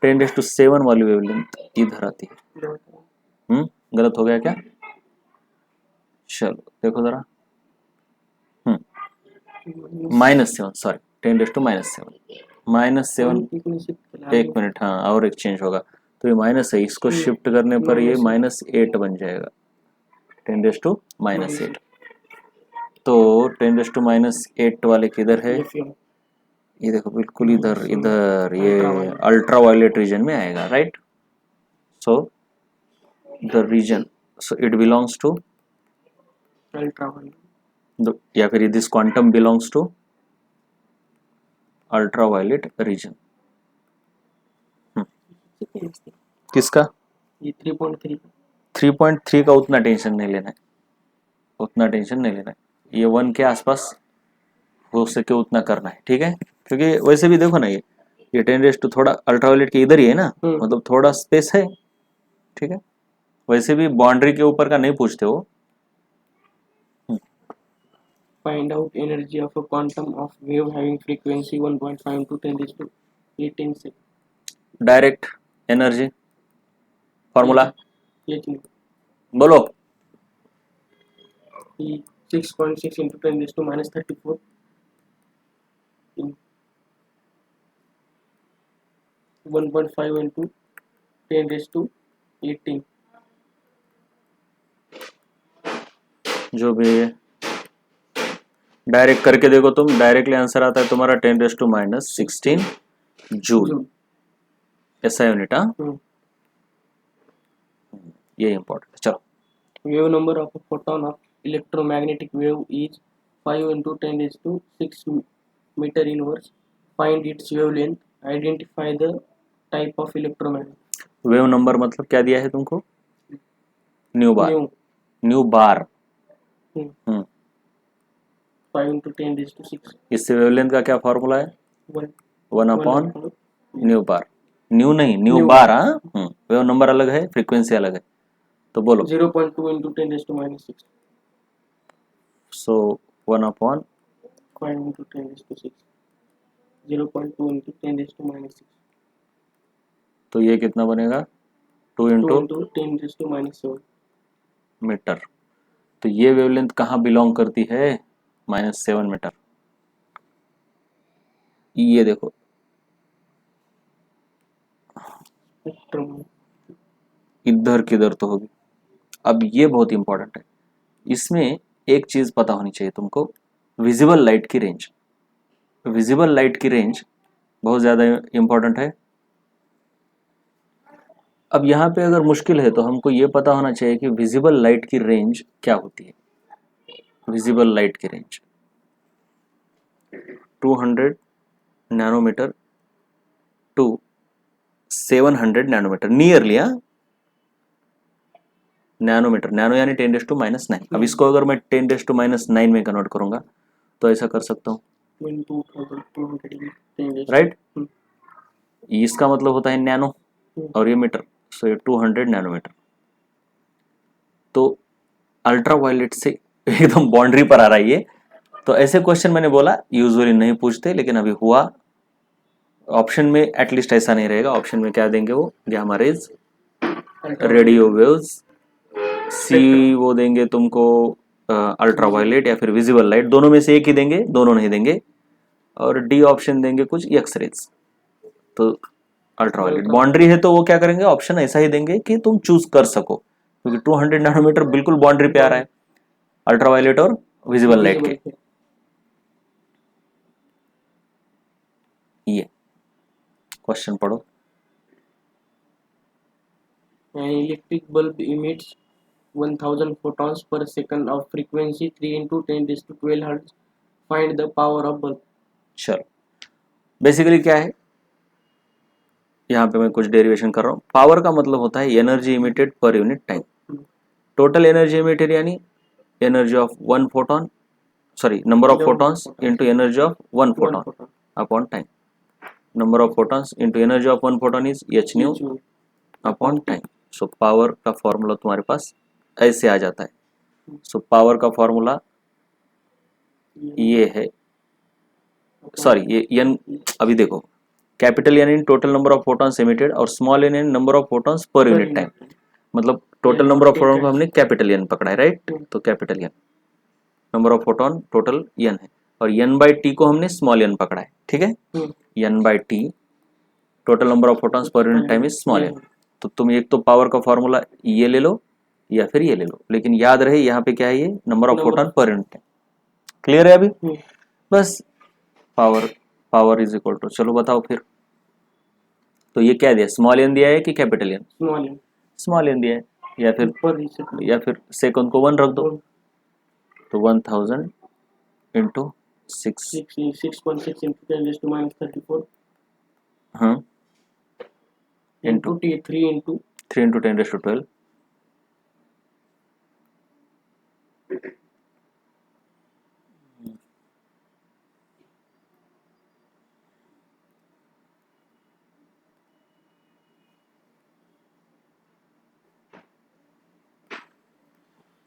10⁻⁷ वाली वेवलेंथ इधर आती है। गलत हो गया क्या? चलो देखो जरा, -7, सॉरी 10⁻⁻⁷, -7, एक मिनट, हाँ और एक चेंज होगा, तो ये माइनस है, इसको शिफ्ट करने पर ये -8 बन जाएगा, 10⁻⁻8। तो 10⁻⁸ वाले किधर है? ये देखो बिल्कुल इधर इधर, ये अल्ट्रा वायलेट रीजन में आएगा, right? So the region, so it belongs to, या फिर this quantum belongs to ultraviolet region. किसका? ये 3.3 3.3 का उतना टेंशन नहीं लेना है, उतना टेंशन नहीं लेना है, ये 1 के आसपास हो सके उतना करना है, ठीक है? क्योंकि वैसे भी देखो ना, ये 10 थोड़ा अल्ट्रावायलेट के इधर ही है ना, मतलब थोड़ा स्पेस है, ठीक है? वैसे भी बाउंड्री के ऊपर का नहीं पूछते हो। Find out energy of a quantum of wave having frequency 1.5 to 10 raised to 18 से डायरेक्ट एनर्जी फॉर्मूला बोलो। 6.6 into 10 raised to minus 34 1.5 into 10 raised to 18. जो भी डायरेक्ट करके देखो तुम, डायरेक्टली आंसर आता है तुम्हारा 10⁻⁻16 जूल, ऐसा यूनिट। हाँ ये इंपॉर्टेंट है। चलो, Wave number of a photon of electromagnetic wave is 5 into 10 raised to 6 meter inverse. Find its wavelength. Identify the type of electromagnet. Wave number मतलब क्या दिया है तुमको? New bar, new bar. 5 into 10 raised to 6. इससे वेवलेंथ का क्या फॉर्मूला है? 1 अपॉन न्यू बार, न्यू नहीं न्यू बार। हाँ, वेव नंबर अलग है, फ्रीक्वेंसी अलग है, तो बोलो। 0.2 into 10 raised to minus 6. So 1 upon 5 into 10 raised to 6. 0.2 into 10 raised to minus 6. तो ये कितना बनेगा? 2 into 10 raised to minus 7 metre. तो ये वेवलेंथ कहाँ बिलोंग करती है? -7 मीटर। ये देखो इधर किधर तो होगी। अब ये बहुत इंपॉर्टेंट है, इसमें एक चीज पता होनी चाहिए तुमको, विजिबल लाइट की रेंज। विजिबल लाइट की रेंज बहुत ज्यादा इंपॉर्टेंट है। अब यहाँ पे अगर मुश्किल है तो हमको ये पता होना चाहिए कि विजिबल लाइट की रेंज क्या होती है। विजिबल लाइट की range 200 nanometre to 700 nanometre, nearly. हाँ, नैनोमीटर, नैनो यानी 10⁻⁹। अब इसको अगर मैं 10⁻⁹ में कन्वर्ट करूंगा तो ऐसा कर सकता हूँ, राइट? इसका मतलब होता है नैनो और ये मीटर, सो ये 200 नैनोमीटर। तो अल्ट्रा वायलेट से एकदम बाउंड्री पर आ रहा है ये। तो ऐसे क्वेश्चन मैंने बोला यूजुअली नहीं पूछते, लेकिन अभी हुआ। ऑप्शन में एटलीस्ट ऐसा नहीं रहेगा, ऑप्शन में क्या देंगे वो, गामा रेज, रेडियो वेव्स, सी वो देंगे तुमको अल्ट्रा वायलेट या फिर विजिबल लाइट, दोनों में से एक ही देंगे, दोनों नहीं देंगे। और डी ऑप्शन देंगे कुछ एक्स रेज। तो अल्ट्रा वायलेट बाउंड्री है तो वो क्या करेंगे, ऑप्शन ऐसा ही देंगे कि तुम चूज कर सको, क्योंकि 200 नैनोमीटर बिल्कुल बाउंड्री पे आ रहा है अल्ट्रा वायलेट और विजिबल लाइट के। ये क्वेश्चन पढ़ो। An electric bulb emits 1000 photons per second of frequency 3 into 10 raised to 12 hertz. Find the power of bulb. चलो, बेसिकली क्या है, यहाँ पे मैं कुछ डेरिवेशन कर रहा हूँ। पावर का मतलब होता है energy emitted per unit time. Total energy emitted यानी energy of one photon, sorry number of photons into energy of one photon upon time. Number of photons into energy of one photon is H nu upon time. So power का फॉर्मूला तुम्हारे पास ऐसे आ जाता है। सो पावर का फॉर्मूला ये है, सॉरी ये एन, अभी देखो capital N in total number of photons emitted और small N in number of photons पर यूनिट टाइम। मतलब टोटल नंबर ऑफ फोटॉन को हमने कैपिटल एन पकड़ा है, राइट? तो capital N number of photon total N है और एन बाई टी को हमने स्मॉल एन पकड़ा है, ठीक है? N by T total number of photons पर unit time is small N. तो तुम एक तो पावर का फॉर्मूला ये ले लो या फिर ये ले लो, लेकिन याद रहे यहाँ पे क्या है, ये नंबर ऑफ फोटॉन पर यूनिट टाइम। क्लियर है अभी? बस पावर इज इक्वल टू, चलो बताओ फिर। तो ये क्या दिया, स्मॉल एन दिया है कि कैपिटल एन? स्मॉल एन दिया है, या फिर सेकंड को 1 रख दो। तो 1000 into 6.6 into 10 raised to minus 34 हाँ into 3 into 3 into 10 raised to 12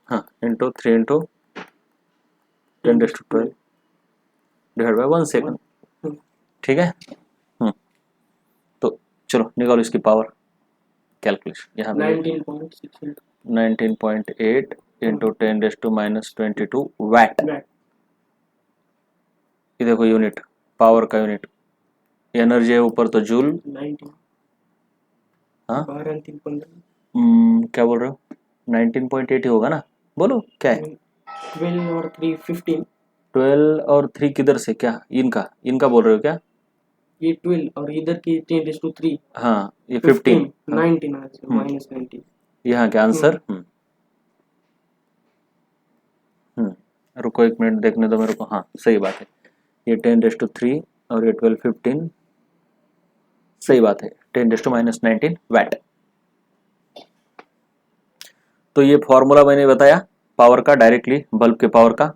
हाँ into 3 into 10 raised to 12 divide by 1 second, ठीक है? तो चलो निकालो इसकी पावर कैलकुलेशन। यहाँ पे 19.8 into 10 raised to minus 22 watt. ये देखो यूनिट, पावर का यूनिट, एनर्जी है ऊपर तो जूल। हाँ क्या बोल रहे हो? 19.8 ही होगा ना, बोलो क्या है? 12 और 3 15। 12 और 3 किधर से, क्या इनका बोल रहे हो क्या? ये 12 और इधर की 10 raised to 3। हाँ ये 15 19 माइनस 19 यहाँ के आंसर। रुको एक मिनट देखने दो मेरे को। हाँ सही बात है, ये 10 raised to 3 और ये 12 15, सही बात है, 10 raised to minus 19 वैट। तो ये फॉर्मूला मैंने बताया पावर का, डायरेक्टली बल्ब के पावर का,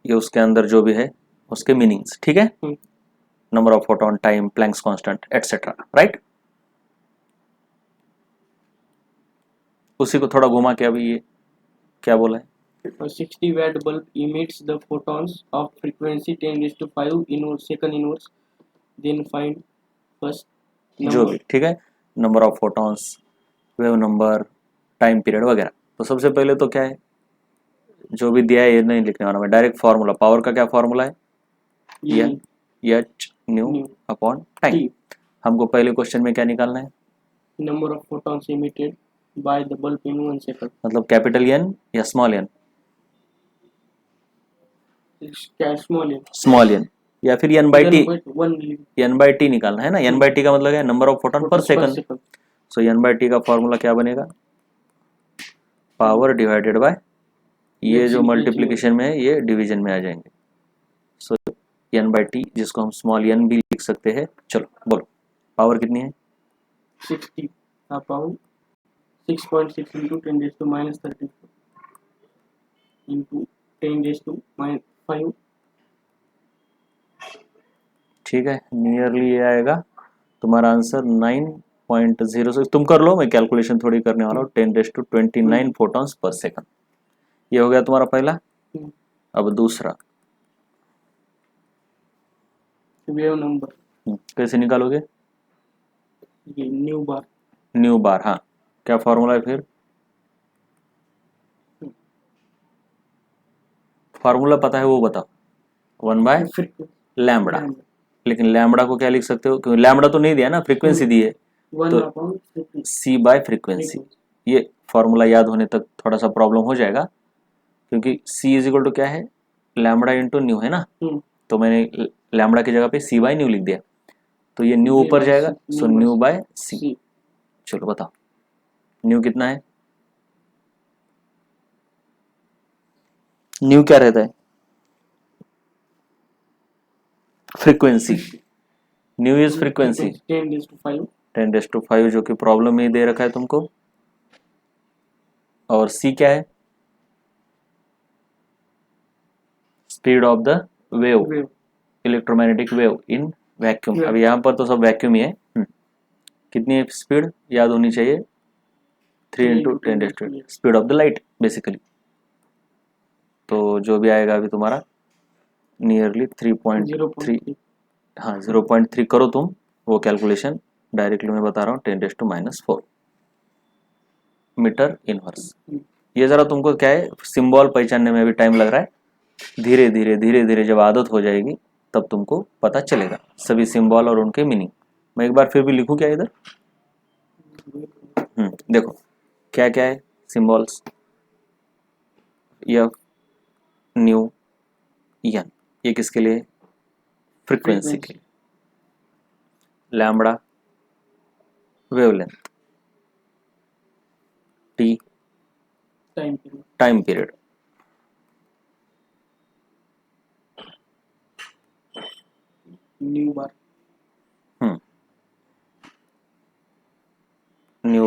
ये उसके अंदर जो भी है उसके मीनिंग्स, ठीक है? Number of photon, time, Planck's constant etcetera, right? उसी को थोड़ा घुमा के अभी ये क्या बोला है? A 60 watt bulb emits the photons of frequency 10 raised to 5 inverse second inverse. Then find first जो भी, ठीक है? Number of photons, wave number, time period वगैरह। तो सबसे पहले तो क्या है, जो भी दिया है ये नहीं लिखने वाला मैं, डायरेक्ट फॉर्मूला। पावर का क्या फॉर्मूला है? N H nu upon time. हमको पहले क्वेश्चन में क्या निकालना है? Number of photons emitted by the bulb in 1 second. मतलब कैपिटल एन या स्मॉल एन? स्मॉल एन या फिर N by T. N by T निकालना है ना, एन बाई टी का मतलब है नंबर ऑफ फोटॉन पर second. So N by T का फॉर्मूला क्या बनेगा? पावर डिवाइडेड बाय ये जो मल्टीप्लिकेशन में है ये डिवीजन में आ जाएंगे। सो एन बाई टी, जिसको हम स्मॉल एन भी लिख सकते हैं। चलो बोलो पावर कितनी है? 60 upon 6.6 into 10 raised to minus 34 into 10 raised to minus 5। ठीक है, नियरली ये आएगा तुम्हारा आंसर 9.06। तुम कर लो, मैं कैलकुलेशन थोड़ी करने वाला हूँ। 10 raised to 29 photons per second, ये हो गया तुम्हारा पहला। अब दूसरा वेव नंबर कैसे निकालोगे? ये न्यू बार। हाँ क्या फॉर्मूला है फिर? फॉर्मूला पता है वो बताओ। 1 बाय लैम्बडा। लेकिन लैम्बडा को क्या लिख सकते हो, क्योंकि लैम्बडा तो नहीं दिया ना, फ्रीक्वेंसी दी है, तो सी बाय फ्रीक्वेंसी। ये फॉर्मूला याद होने तक थोड़ा सा प्रॉब्लम हो जाएगा, क्योंकि सी इज इक्वल टू क्या है, लैम्बडा इंटू न्यू है ना। तो मैंने लैम्बडा की जगह पे सी बाय न्यू लिख दिया, तो ये न्यू ऊपर जाएगा। सो न्यू बाय सी। चलो बताओ न्यू कितना है? न्यू क्या रहता है? Frequency. New is frequency. 10 raised to 5 10⁵ जो कि प्रॉब्लम में ही दे रखा है तुमको। और सी क्या है? Speed of the wave, electromagnetic wave in vacuum. अब यहाँ पर तो सब वैक्यूम ही है। कितनी स्पीड याद होनी चाहिए? 3 × 10⁻, speed of the light basically. तो जो भी आएगा अभी तुम्हारा नियरली 3.3, हाँ 0.3 करो तुम वो कैलकुलेशन, डायरेक्टली मैं बता रहा हूँ 10⁻⁴ मीटर इनवर्स। ये जरा तुमको क्या है, सिंबल पहचानने में भी टाइम लग रहा है। धीरे धीरे धीरे धीरे जब आदत हो जाएगी तब तुमको पता चलेगा सभी सिंबल और उनके मीनिंग। मैं एक बार फिर भी लिखूं क्या इधर? देखो क्या क्या है सिंबल्स। एफ, न्यू, एन, ये किसके लिए? फ्रीक्वेंसी के लिए। Lambda wavelength, T time period, nu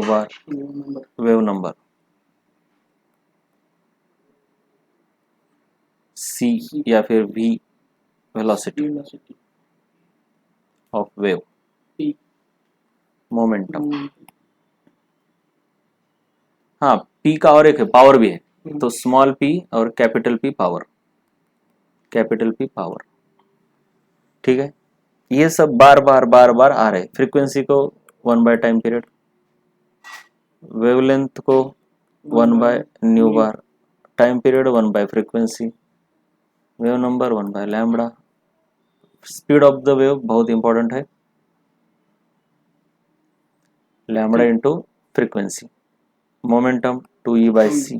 bar wave number, C या फिर V velocity of wave, momentum. हाँ पी का और एक है पावर भी है, तो स्मॉल पी और capital P power, capital P power. ठीक है, ये सब बार बार बार बार आ रहे। फ्रीक्वेंसी को 1 टाइम पीरियड, वेवलेंथ को 1 new bar, time period 1 frequency, wave number 1 lambda, speed of the wave बहुत इंपॉर्टेंट है, lambda into frequency, momentum 2E/c,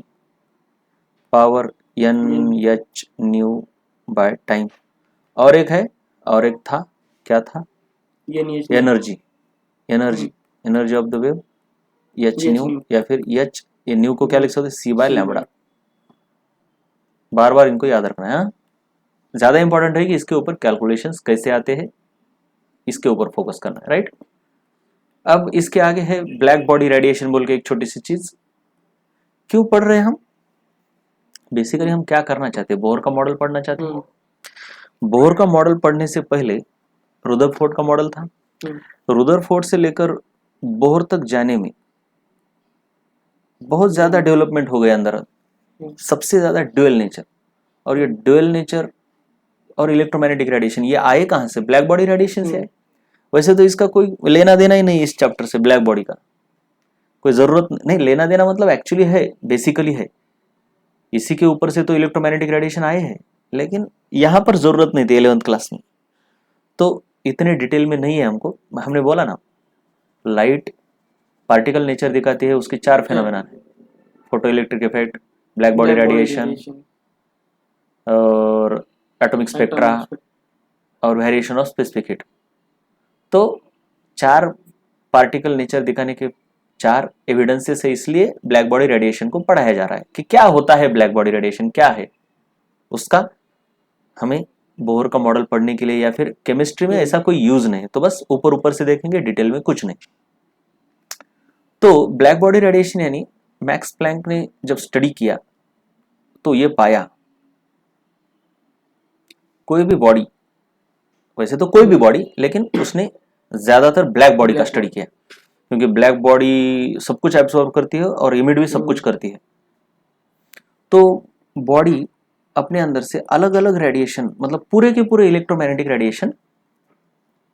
power NH new by time. और एक है, और एक था, क्या था? Energy, energy of the wave H new, या फिर H, ये न्यू को क्या लिख सकते? C/λ। बार बार इनको याद रखना है। ज्यादा इंपॉर्टेंट है कि इसके ऊपर कैलकुलेशंस कैसे आते हैं, इसके ऊपर फोकस करना है, राइट। अब इसके आगे है ब्लैक बॉडी रेडिएशन बोल के एक छोटी सी चीज। क्यों पढ़ रहे हैं हम? बेसिकली हम क्या करना चाहते हैं? बोहर का मॉडल पढ़ना चाहते हैं। बोहर का मॉडल पढ़ने से पहले रुदरफोर्ड का मॉडल था। रुदरफोर्ड से लेकर बोहर तक जाने में बहुत ज्यादा डेवलपमेंट हो गया अंदर। सबसे ज्यादा ड्यूअल नेचर, और ये ड्यूअल नेचर और इलेक्ट्रोमैग्नेटिक रेडिएशन ये आए कहां से? ब्लैक बॉडी रेडिएशन से आए। वैसे तो इसका कोई लेना देना ही नहीं इस चैप्टर से, ब्लैक बॉडी का कोई जरूरत नहीं। लेना देना मतलब एक्चुअली है, बेसिकली है, इसी के ऊपर से तो इलेक्ट्रोमैग्नेटिक रेडिएशन आए हैं, लेकिन यहां पर जरूरत नहीं थी 11th क्लास में, तो इतने डिटेल में नहीं है हमको। हमने बोला ना, लाइट पार्टिकल नेचर दिखाती है, उसके 4 फेनोमेना है, photo electric effect, black body radiation, और एटॉमिक स्पेक्ट्रा, और वेरिएशन ऑफ स्पेसिफिक हीट। तो 4 पार्टिकल नेचर दिखाने के 4 एविडेंसेस है, इसलिए ब्लैक बॉडी रेडिएशन को पढ़ाया जा रहा है कि क्या होता है ब्लैक बॉडी रेडिएशन, क्या है उसका। हमें बोहर का मॉडल पढ़ने के लिए या फिर केमिस्ट्री में ऐसा कोई यूज नहीं, तो बस ऊपर ऊपर से देखेंगे, डिटेल में कुछ नहीं। तो ब्लैक बॉडी रेडिएशन यानी मैक्स प्लैंक ने जब स्टडी किया तो ये पाया कोई भी बॉडी, वैसे तो कोई भी बॉडी, लेकिन उसने ज्यादातर ब्लैक बॉडी का स्टडी किया, क्योंकि ब्लैक बॉडी सब कुछ एब्सॉर्ब करती है और इमिट भी सब कुछ करती है। तो बॉडी अपने अंदर से अलग अलग रेडिएशन, मतलब पूरे के पूरे इलेक्ट्रोमैग्नेटिक रेडिएशन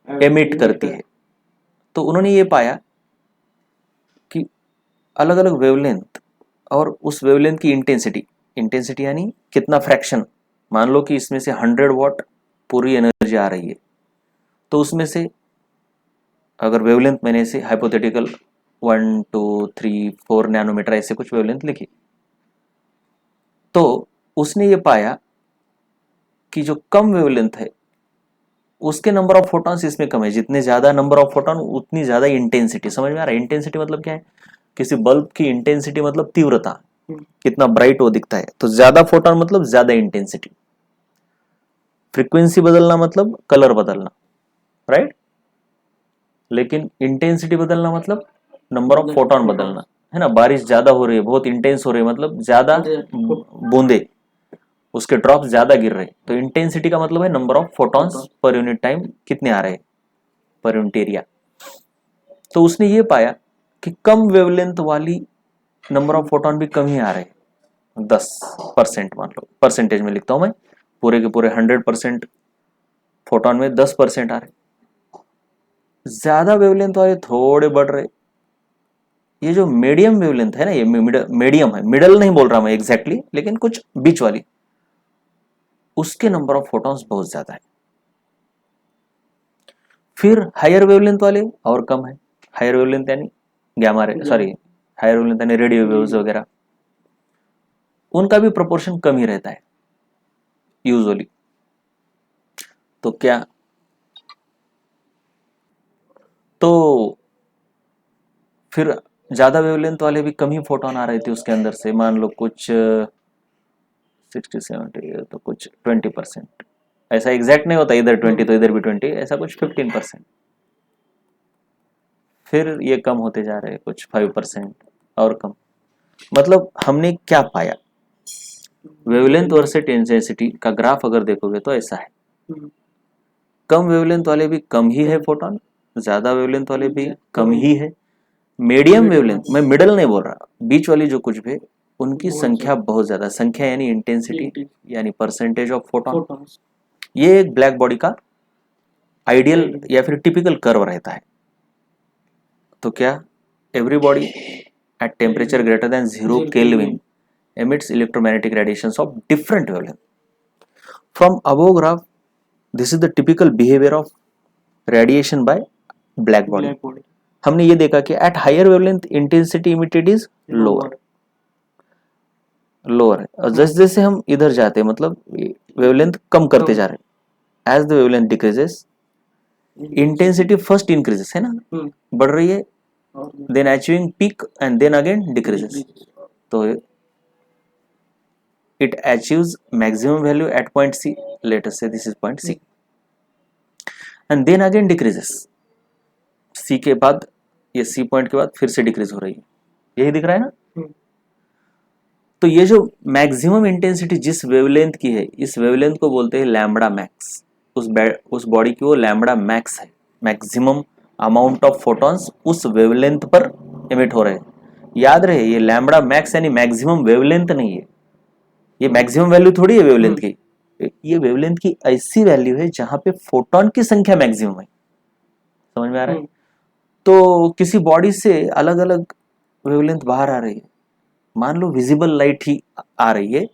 एमिट करती है। तो उन्होंने ये पाया कि अलग अलग वेवलेंथ और उस वेवलेंथ की इंटेंसिटी, इंटेंसिटी यानी कितना फ्रैक्शन, मान लो कि इसमें से 100 वॉट पूरी एनर्जी आ रही है, तो उसमें से अगर वेवलेंथ मैंने से हाइपोथेटिकल 1 2 3 4 नैनोमीटर ऐसे कुछ वेवलेंथ लिखी, तो उसने ये पाया कि जो कम वेवलेंथ है उसके नंबर ऑफ फोटॉन्स इसमें कम है। जितने ज्यादा नंबर ऑफ फोटॉन उतनी ज्यादा इंटेंसिटी। समझ में आ रहा है? इंटेंसिटी मतलब क्या है? किसी बल्ब की इंटेंसिटी मतलब तीव्रता, कितना ब्राइट वो दिखता है। तो ज्यादा फोटॉन मतलब ज्यादा इंटेंसिटी। फ्रीक्वेंसी बदलना मतलब कलर बदलना, राइट। लेकिन इंटेंसिटी बदलना मतलब नंबर ऑफ फोटॉन बदलना है ना। बारिश ज्यादा हो रही है, बहुत इंटेंस हो रही है, मतलब ज्यादा बूंदे, उसके ड्रॉप्स ज्यादा गिर रहे हैं, तो इंटेंसिटी का मतलब है नंबर ऑफ फोटॉन्स पर यूनिट टाइम कितने आ रहे हैं पर यूनिट एरिया। तो उसने ये पाया कि कम वेवलेंथ वाली नंबर ऑफ फोटॉन भी कम ही आ रहे हैं, 10% मान लो, परसेंटेज में लिखता हूं मैं, पूरे के पूरे 100% फोटॉन में 10% आ रहे, ज्यादा वेवलेंथ वाले थोड़े बढ़ रहे। ये जो मीडियम वेवलेंथ है ना, ये मीडियम है, मिडल नहीं बोल रहा मैं एग्जैक्टली, लेकिन कुछ बीच वाली, उसके नंबर ऑफ फोटॉन्स बहुत ज्यादा है। फिर हायर वेवलेंथ वाले और कम है, हायर वेवलेंथ यानी gamma ray, sorry higher wavelength यानी रेडियो वेव्स वगैरह, उनका भी प्रोपोर्शन कम ही रहता है यूजुअली। तो क्या, तो फिर ज्यादा वेवलेंथ वाले भी कम ही फोटोन आ रहे थे उसके अंदर से, मान लो कुछ 60-70, तो कुछ 20%, ऐसा एग्जैक्ट नहीं होता, इधर 20 तो इधर भी 20, ऐसा कुछ 15%। फिर ये कम होते जा रहे हैं, कुछ 5% और कम। मतलब हमने क्या पाया, वेवलेंथ वर्सेस इंटेंसिटी का ग्राफ अगर देखोगे तो ऐसा है, कम वेवलेंथ वाले भी कम ही है फोटोन, ज्यादा वेवलेंथ वाले भी कम ही है, मीडियम वेवलेंथ, मैं मिडल नहीं बोल रहा, बीच वाली जो कुछ भी, उनकी संख्या बहुत ज्यादा, संख्या यानी इंटेंसिटी यानी परसेंटेज ऑफ फोटोन। ये एक ब्लैक बॉडी का आइडियल या फिर टिपिकल कर्व रहता है। तो क्या, every body at temperature greater than 0 kelvin emits electromagnetic radiations of different wavelength. From above graph, this is the typical behavior of radiation by black body. हमने ये देखा कि at higher wavelength intensity emitted is lower है, और जैसे जैसे हम इधर जाते हैं मतलब वेवलेंथ कम करते जा रहे हैं, as the wavelength decreases intensity first increases, है ना, बढ़ रही है, then achieving peak and then again decreases, तो it achieves maximum value at point C, let us say this is point C, and then again decreases, C के बाद, ये C पॉइंट के बाद फिर से डिक्रीज हो रही है, यही दिख रहा है ना। तो ये जो मैक्सिमम इंटेंसिटी जिस वेवलेंथ की है, इस वेवलेंथ को बोलते हैं लैम्बडा मैक्स, उस बॉडी की वो लैम्बडा मैक्स है, मैक्सिमम अमाउंट ऑफ फोटॉन्स उस वेवलेंथ पर एमिट हो रहे हैं। याद रहे, ये लैम्बडा मैक्स यानी मैक्सिमम वेवलेंथ नहीं है, ये मैक्सिमम वैल्यू थोड़ी है वेवलेंथ की, ये वेवलेंथ की ऐसी वैल्यू है जहां पे फोटॉन की संख्या मैक्सिमम है, समझ में आ रहा है। तो किसी बॉडी से अलग अलग वेवलेंथ बाहर आ रही है, मान लो विजिबल लाइट ही आ रही है,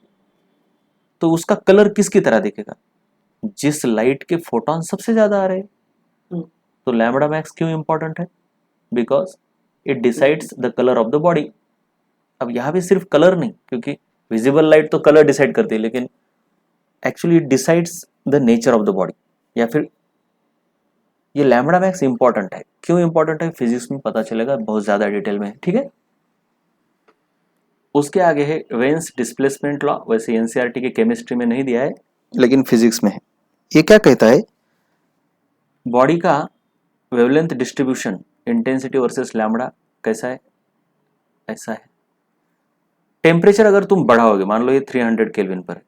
तो उसका कलर किसकी तरह दिखेगा, जिस लाइट के फोटॉन सबसे ज्यादा आ रहे हैं। तो लैम्बडा मैक्स क्यों इंपॉर्टेंट है, because it decides the colour of the body. अब यहां भी सिर्फ कलर नहीं, क्योंकि विजिबल लाइट तो कलर डिसाइड करती है, लेकिन actually it decides the nature of the body, या फिर ये लैम्बडा मैक्स इंपॉर्टेंट है, क्यों इंपॉर्टेंट है फिजिक्स में पता चलेगा बहुत ज्यादा डिटेल में, ठीक है। उसके आगे है वेन्स डिस्प्लेसमेंट लॉ, वैसे एनसीईआरटी के केमिस्ट्री में नहीं दिया है लेकिन फिजिक्स में है। ये क्या कहता है, बॉडी का wavelength distribution intensity versus lambda कैसा है, ऐसा है। टेम्परेचर अगर तुम बढ़ाओगे, मान लो ये 300 केल्विन पर है,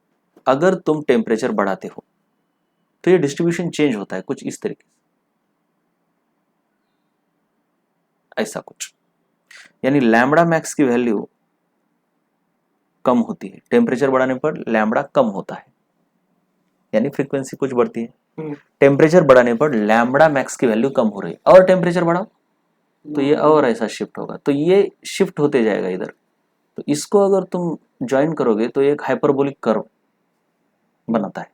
अगर तुम टेम्परेचर बढ़ाते हो तो ये डिस्ट्रीब्यूशन चेंज होता है कुछ इस तरीके से, ऐसा कुछ, यानी लैम्बडा मैक्स की वैल्यू कम होती है, टेम्परेचर बढ़ाने पर लैम्बडा कम होता है, यानी फ्रीक्वेंसी कुछ बढ़ती है। टेम्परेचर बढ़ाने पर लैम्बडा मैक्स की वैल्यू कम हो रही है, और टेम्परेचर बढ़ाओ तो ये और ऐसा शिफ्ट होगा, तो ये शिफ्ट होते जाएगा इधर। तो इसको अगर तुम ज्वाइन करोगे तो एक हाइपरबोलिक कर्व बनाता है।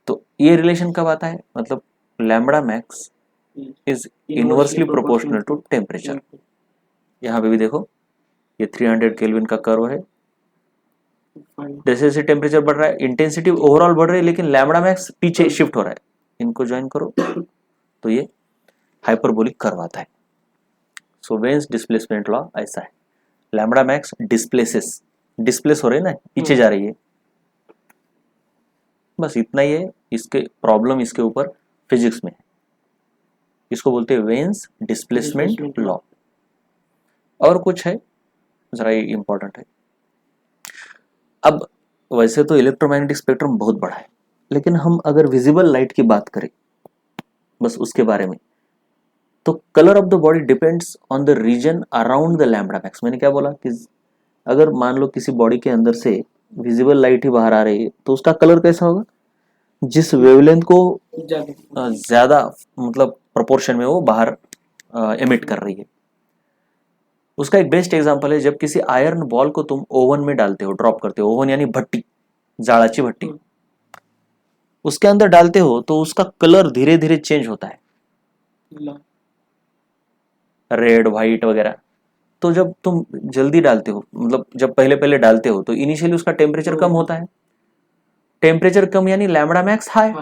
तो ये रिलेशन कब आता है, मतलब lambda max is inversely proportional to temperature. यहाँ पे भी देखो, ये 300 केल्विन का कर्व है, जैसे जैसे टेम्परेचर बढ़ रहा है इंटेंसिटी ओवरऑल बढ़ रही है, लेकिन लैम्बडा मैक्स पीछे शिफ्ट हो रहा है। इनको ज्वाइन करो तो ये हाइपरबोलिक कर्व आता है। सो वेन्स डिस्प्लेसमेंट लॉ ऐसा है, लैम्बडा मैक्स डिस्प्लेस हो रहे हैं ना, पीछे जा रही है, बस इतना ही है। इसके प्रॉब्लम इसके ऊपर फिजिक्स में है, इसको बोलते हैं वेन्स डिस्प्लेसमेंट Displacement लॉ। और कुछ है, जरा ये इंपॉर्टेंट है। अब वैसे तो इलेक्ट्रोमैग्नेटिक स्पेक्ट्रम बहुत बड़ा है, लेकिन हम अगर विजिबल लाइट की बात करें बस उसके बारे में, तो colour of the body depends on the region around the lambda max. मैंने क्या बोला कि अगर मान लो किसी बॉडी के अंदर से विजिबल लाइट ही बाहर आ रही है तो उसका कलर कैसा होगा, जिस वेवलेंथ को ज़्यादा ज्यादा मतलब प्रोपोर्शन में वो बाहर एमिट कर रही है। उसका एक बेस्ट एग्जांपल है, जब किसी आयरन बॉल को तुम ओवन में डालते हो, ड्रॉप करते हो, ओवन यानी भट्टी, जाड़ाची भट्टी, उसके अंदर डालते हो तो उसका कलर धीरे धीरे चेंज होता है, रेड व्हाइट वगैरह। तो जब तुम जल्दी डालते हो, मतलब जब पहले पहले डालते हो, तो इनिशियली उसका टेम्परेचर कम होता है। टेम्परेचर कम यानी लैम्बडा मैक्स हाई,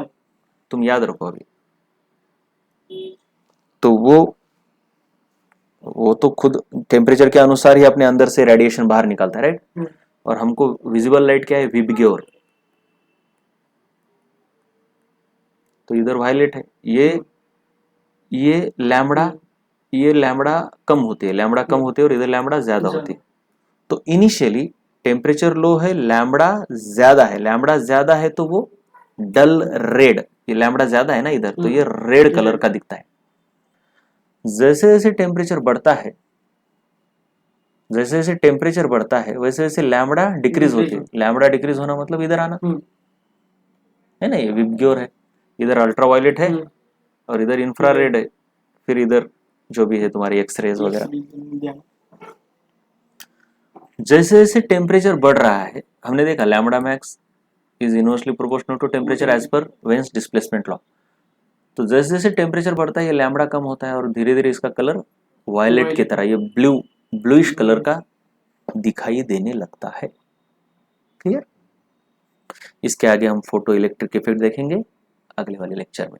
तुम याद रखो अभी। तो वो तो खुद टेम्परेचर के अनुसार ही अपने अंदर से रेडिएशन बाहर निकालता है, राइट। और हमको विजिबल लाइट क्या है, विबग्योर। तो इधर वायलेट है, ये लैम्बडा कम होती है, लैम्बडा कम होती है और इधर लैम्बडा ज्यादा होती है। तो इनिशियली टेम्परेचर लो है, लैम्बडा ज्यादा है तो वो डल रेड, ये लैम्बडा ज्यादा है ना इधर, तो ये रेड कलर का दिखता है। जैसे जैसे टेम्परेचर बढ़ता है, वैसे वैसे लैम्बडा डिक्रीज होती है। लैम्बडा डिक्रीज होना मतलब इधर आना है ना, ये विबग्योर है, इधर अल्ट्रावायलेट है और इधर इंफ्रारेड है, फिर इधर जो भी है तुम्हारी एक्सरेज वगैरह। जैसे जैसे टेम्परेचर बढ़ रहा है, हमने देखा lambda max is inversely proportional to temperature as per Wien's displacement law. तो जैसे जैसे टेम्परेचर बढ़ता है ये लैम्बडा कम होता है और धीरे धीरे इसका कलर वायलेट की तरह, ये ब्लूइश कलर का दिखाई देने लगता है। क्लियर। इसके आगे हम फोटो इलेक्ट्रिक इफेक्ट देखेंगे अगले वाले लेक्चर में।